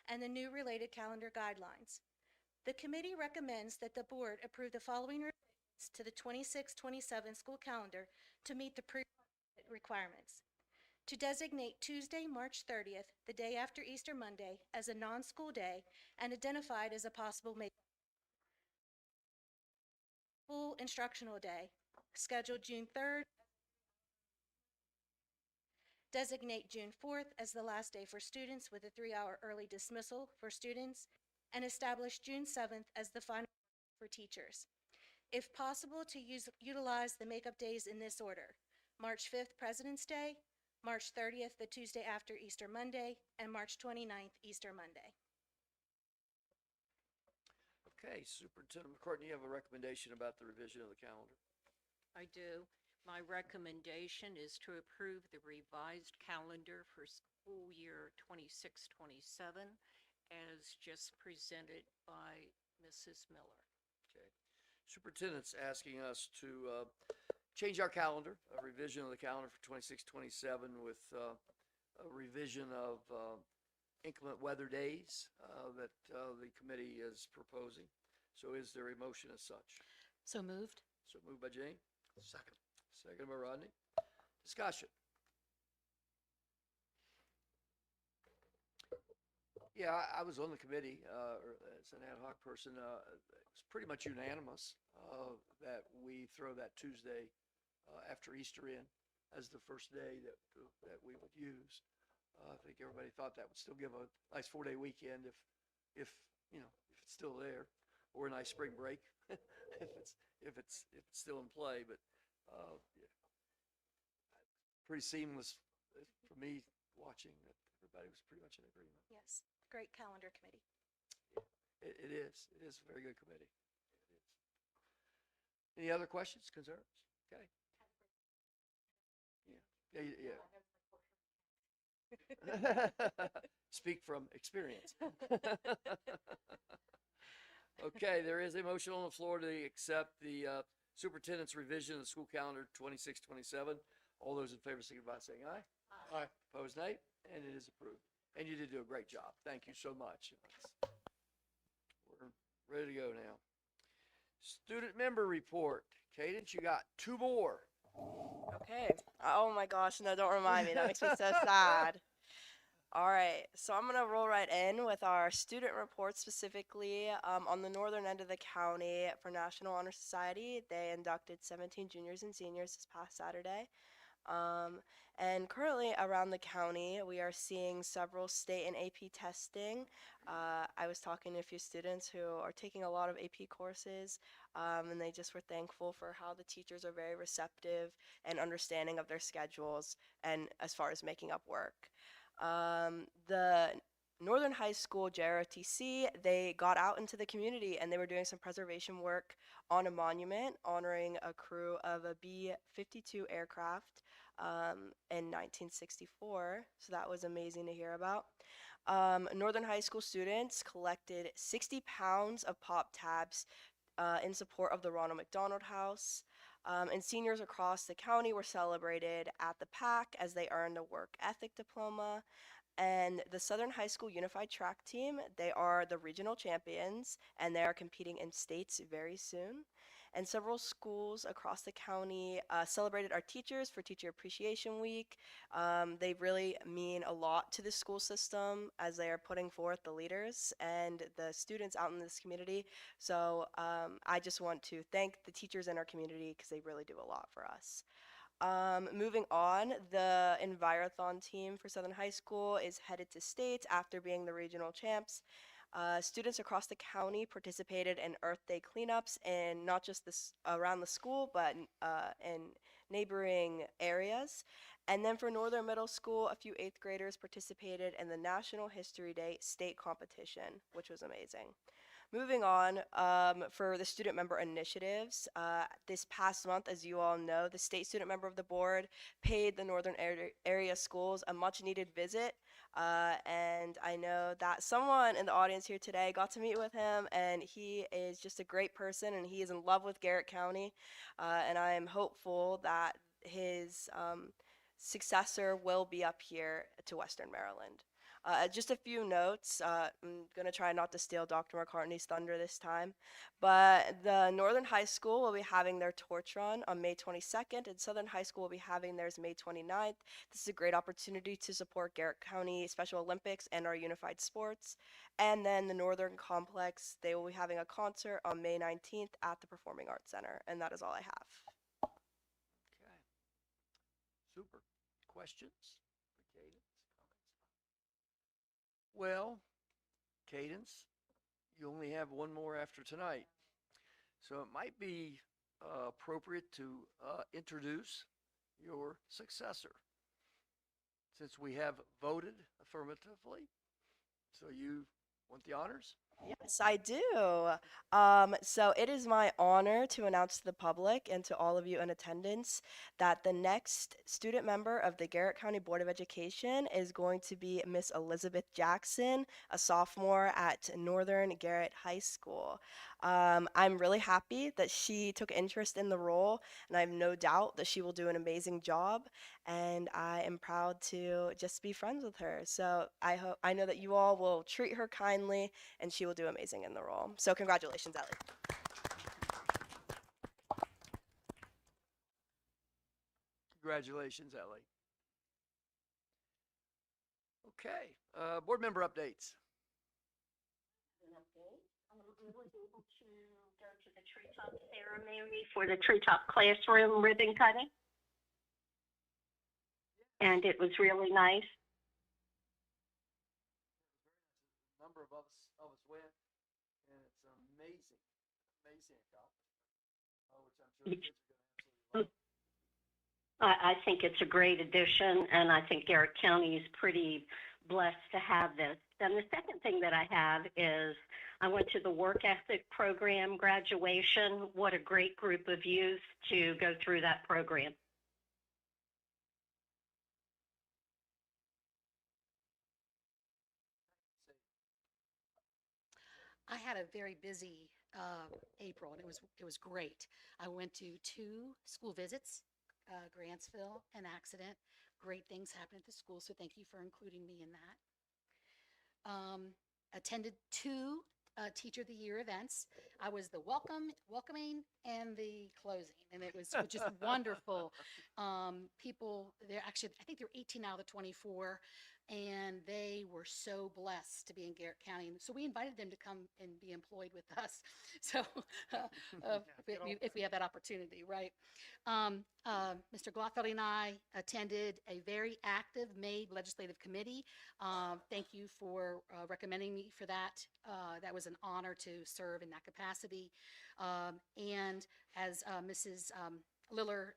and the new related calendar guidelines. The committee recommends that the board approve the following revisions to the 26-27 school calendar to meet the requirements. To designate Tuesday, March 30th, the day after Easter Monday, as a non-school day and identified as a possible full instructional day, scheduled June 3rd. Designate June 4th as the last day for students with a 3-hour early dismissal for students, and establish June 7th as the final for teachers. If possible, to utilize the makeup days in this order: March 5th, President's Day; March 30th, the Tuesday after Easter Monday; and March 29th, Easter Monday. Okay, Superintendent McCartney, you have a recommendation about the revision of the calendar? I do. My recommendation is to approve the revised calendar for school year 26-27 as just presented by Mrs. Miller. Okay. Superintendent's asking us to change our calendar, a revision of the calendar for 26-27 with a revision of inclement weather days that the committee is proposing. So is there a motion as such? So moved. So moved by Jane, Second. second by Rodney. Discussion. Yeah, I was on the committee or as an ad hoc person. It was pretty much unanimous that we throw that Tuesday after Easter in as the first day that we would use. I think everybody thought that would still give a nice 4-day weekend if it's still there, or a nice spring break if it's still in play. But yeah, pretty seamless for me watching that everybody was pretty much in agreement. Yes, great calendar committee. It is. It is a very good committee. It is. Any other questions, concerns? Okay. Yeah. Yeah. Speak from experience. Okay, there is a motion on the floor to accept the superintendent's revision of the school calendar 26-27. All those in favor signify by saying aye. Aye. Opposed, nay, and it is approved. And you did do a great job. Thank you so much. We're ready to go now. Student member report. Cadence, you got 2 more. Okay. Oh my gosh, no, don't remind me. That makes me so sad. All right, so I'm gonna roll right in with our student report specifically. On the northern end of the county for National Honor Society, they inducted 17 juniors and seniors this past Saturday. And currently around the county, we are seeing several state and AP testing. I was talking to a few students who are taking a lot of AP courses, and they just were thankful for how the teachers are very receptive and understanding of their schedules and as far as making up work. The Northern High School JROTC, they got out into the community and they were doing some preservation work on a monument honoring a crew of a B-52 aircraft in 1964. So that was amazing to hear about. Northern High School students collected 60 pounds of pop tabs in support of the Ronald McDonald House. And seniors across the county were celebrated at the PAC as they earned a work ethic diploma. And the Southern High School Unified Track Team, they are the regional champions, and they are competing in states very soon. And several schools across the county celebrated our teachers for Teacher Appreciation Week. They really mean a lot to the school system as they are putting forth the leaders and the students out in this community. So I just want to thank the teachers in our community because they really do a lot for us. Moving on, the Envirothon team for Southern High School is headed to states after being the regional champs. Students across the county participated in Earth Day cleanups in not just around the school, but in neighboring areas. And then for Northern Middle School, a few 8th graders participated in the National History Day state competition, which was amazing. moving on, for the student member initiatives, this past month, as you all know, the state student member of the board paid the northern area schools a much needed visit. And I know that someone in the audience here today got to meet with him, and he is just a great person, and he is in love with Garrett County. And I am hopeful that his successor will be up here to Western Maryland. Just a few notes. I'm going to try not to steal Dr. McCartney's thunder this time. But the Northern High School will be having their torch run on May 22nd, and Southern High School will be having theirs May 29th. This is a great opportunity to support Garrett County Special Olympics and our unified sports. And then the Northern Complex, they will be having a concert on May 19th at the Performing Arts Center. And that is all I have. Okay. Super. Questions for Cadence? Comments? Well, Cadence, you only have one more after tonight. So it might be appropriate to introduce your successor, since we have voted affirmatively. So you want the honors? Yes, I do. So it is my honor to announce to the public and to all of you in attendance that the next student member of the Garrett County Board of Education is going to be Miss Elizabeth Jackson, a sophomore at Northern Garrett High School. I'm really happy that she took interest in the role, and I have no doubt that she will do an amazing job. And I am proud to just be friends with her. So I know that you all will treat her kindly, and she will do amazing in the role. So congratulations, Ellie. Congratulations, Ellie. Okay, board member updates. We were able to go to the treetop ceremony for the treetop classroom ribbon cutting. And it was really nice. A number of us went, and it's an amazing accomplishment, which I'm sure the kids are going to absolutely love. I think it's a great addition, and I think Garrett County is pretty blessed to have this. And the second thing that I have is I went to the work ethic program graduation. What a great group of youth to go through that program. I had a very busy April, and it was great. I went to 2 school visits, Grantsville, an accident. Great things happened at the school, so thank you for including me in that. Attended 2 Teacher of the Year events. I was the welcoming, and the closing, and it was just wonderful. People, I think there were 18 out of the 24, and they were so blessed to be in Garrett County. And so we invited them to come and be employed with us. So if we have that opportunity, right? Mr. Gloffeld and I attended a very active May legislative committee. Thank you for recommending me for that. That was an honor to serve in that capacity. And as Mrs. Liller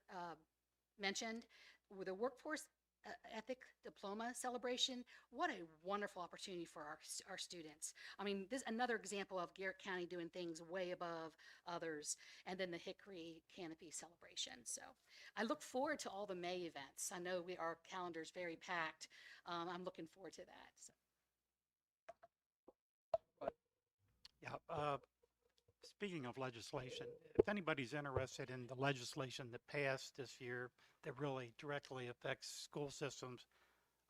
mentioned, with the workforce ethic diploma celebration, what a wonderful opportunity for our students. I mean, this is another example of Garrett County doing things way above others. And then the Hickory Canopy celebration. So I look forward to all the May events. I know our calendar's very packed. I'm looking forward to that. So. Yeah, speaking of legislation, if anybody's interested in the legislation that passed this year that really directly affects school systems,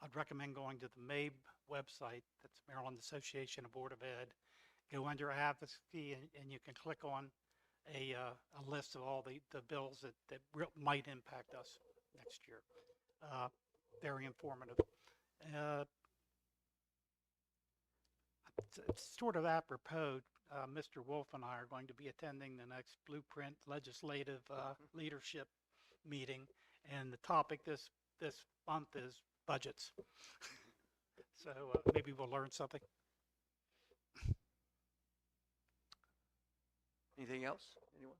I'd recommend going to the MABE website. That's Maryland Association of Board of Ed. Go under advocacy, and you can click on a list of all the bills that might impact us next year. Very informative. It's sort of apropos. Mr. Wolf and I are going to be attending the next Blueprint Legislative Leadership meeting, and the topic this month is budgets. So maybe we'll learn something. Anything else? Anyone?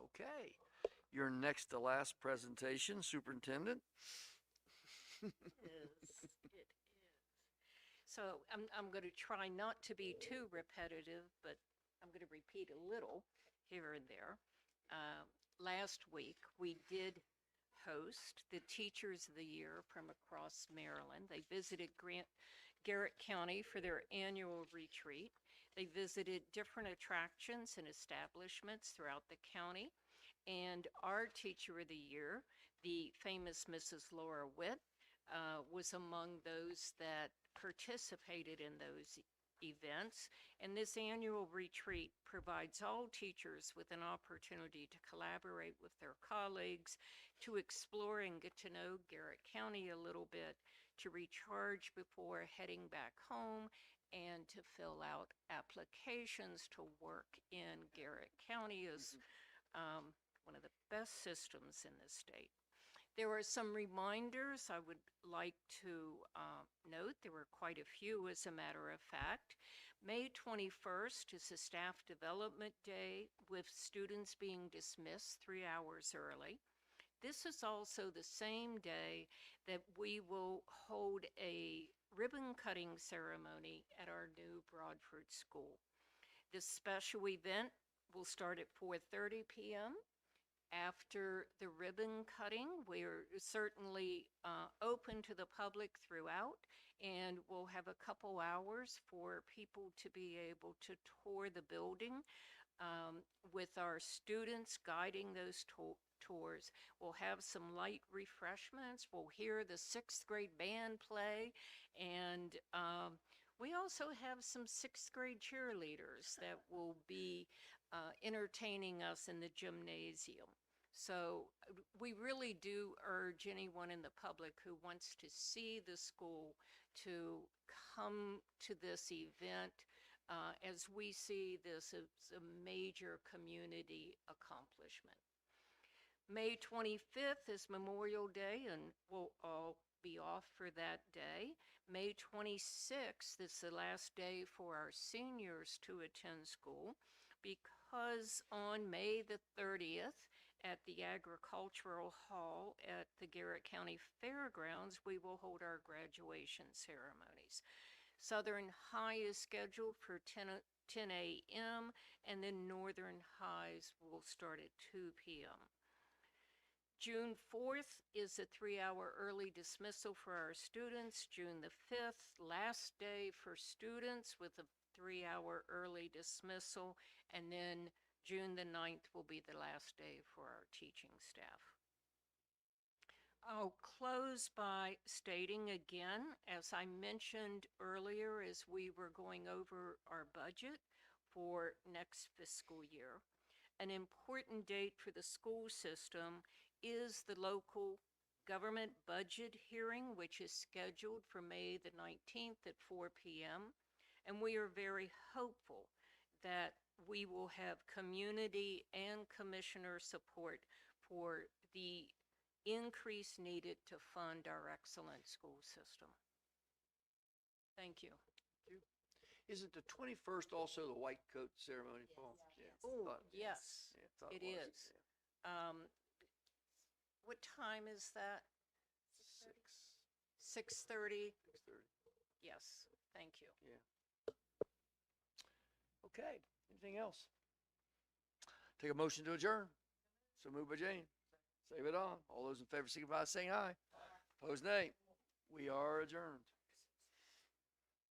Okay. Your next to last presentation, Superintendent. So I'm going to try not to be too repetitive, but I'm going to repeat a little here and there. Last week, we did host the Teachers of the Year from across Maryland. They visited Garrett County for their annual retreat. They visited different attractions and establishments throughout the county. And our Teacher of the Year, the famous Mrs. Laura Witt, was among those that participated in those events. And this annual retreat provides all teachers with an opportunity to collaborate with their colleagues, to explore and get to know Garrett County a little bit, to recharge before heading back home, and to fill out applications to work in Garrett County as one of the best systems in the state. There are some reminders I would like to note. There were quite a few, as a matter of fact. May 21st is a Staff Development Day, with students being dismissed 3 hours early. This is also the same day that we will hold a ribbon cutting ceremony at our new Broadford School. This special event will start at 4:30 p.m. After the ribbon cutting, we're certainly open to the public throughout, and we'll have a couple hours for people to be able to tour the building with our students guiding those tours. We'll have some light refreshments. We'll hear the 6th grade band play, and we also have some 6th grade cheerleaders that will be entertaining us in the gymnasium. So we really do urge anyone in the public who wants to see the school to come to this event, as we see this as a major community accomplishment. May 25th is Memorial Day, and we'll all be off for that day. May 26th is the last day for our seniors to attend school, because on May the 30th at the Agricultural Hall at the Garrett County Fairgrounds, we will hold our graduation ceremonies. Southern High is scheduled for 10 a.m., and then Northern Highs will start at 2 p.m. June 4th is a 3-hour early dismissal for our students. June the 5th, last day for students with a 3-hour early dismissal. And then June the 9th will be the last day for our teaching staff. I'll close by stating again, as I mentioned earlier, as we were going over our budget for next fiscal year, an important date for the school system is the local government budget hearing, which is scheduled for May the 19th at 4 p.m. And we are very hopeful that we will have community and commissioner support for the increase needed to fund our excellent school system. Thank you. Isn't the 21st also the white coat ceremony, Paul? Yes. Yeah, Oh, thought- yes, yeah, thought it was, is. What time is that? yeah. 6:30? 6:30. Yes, thank you. Okay, anything else? Take a motion to adjourn. So moved by Jane. Save it on. All those in favor signify by saying aye. Opposed, nay. We are adjourned.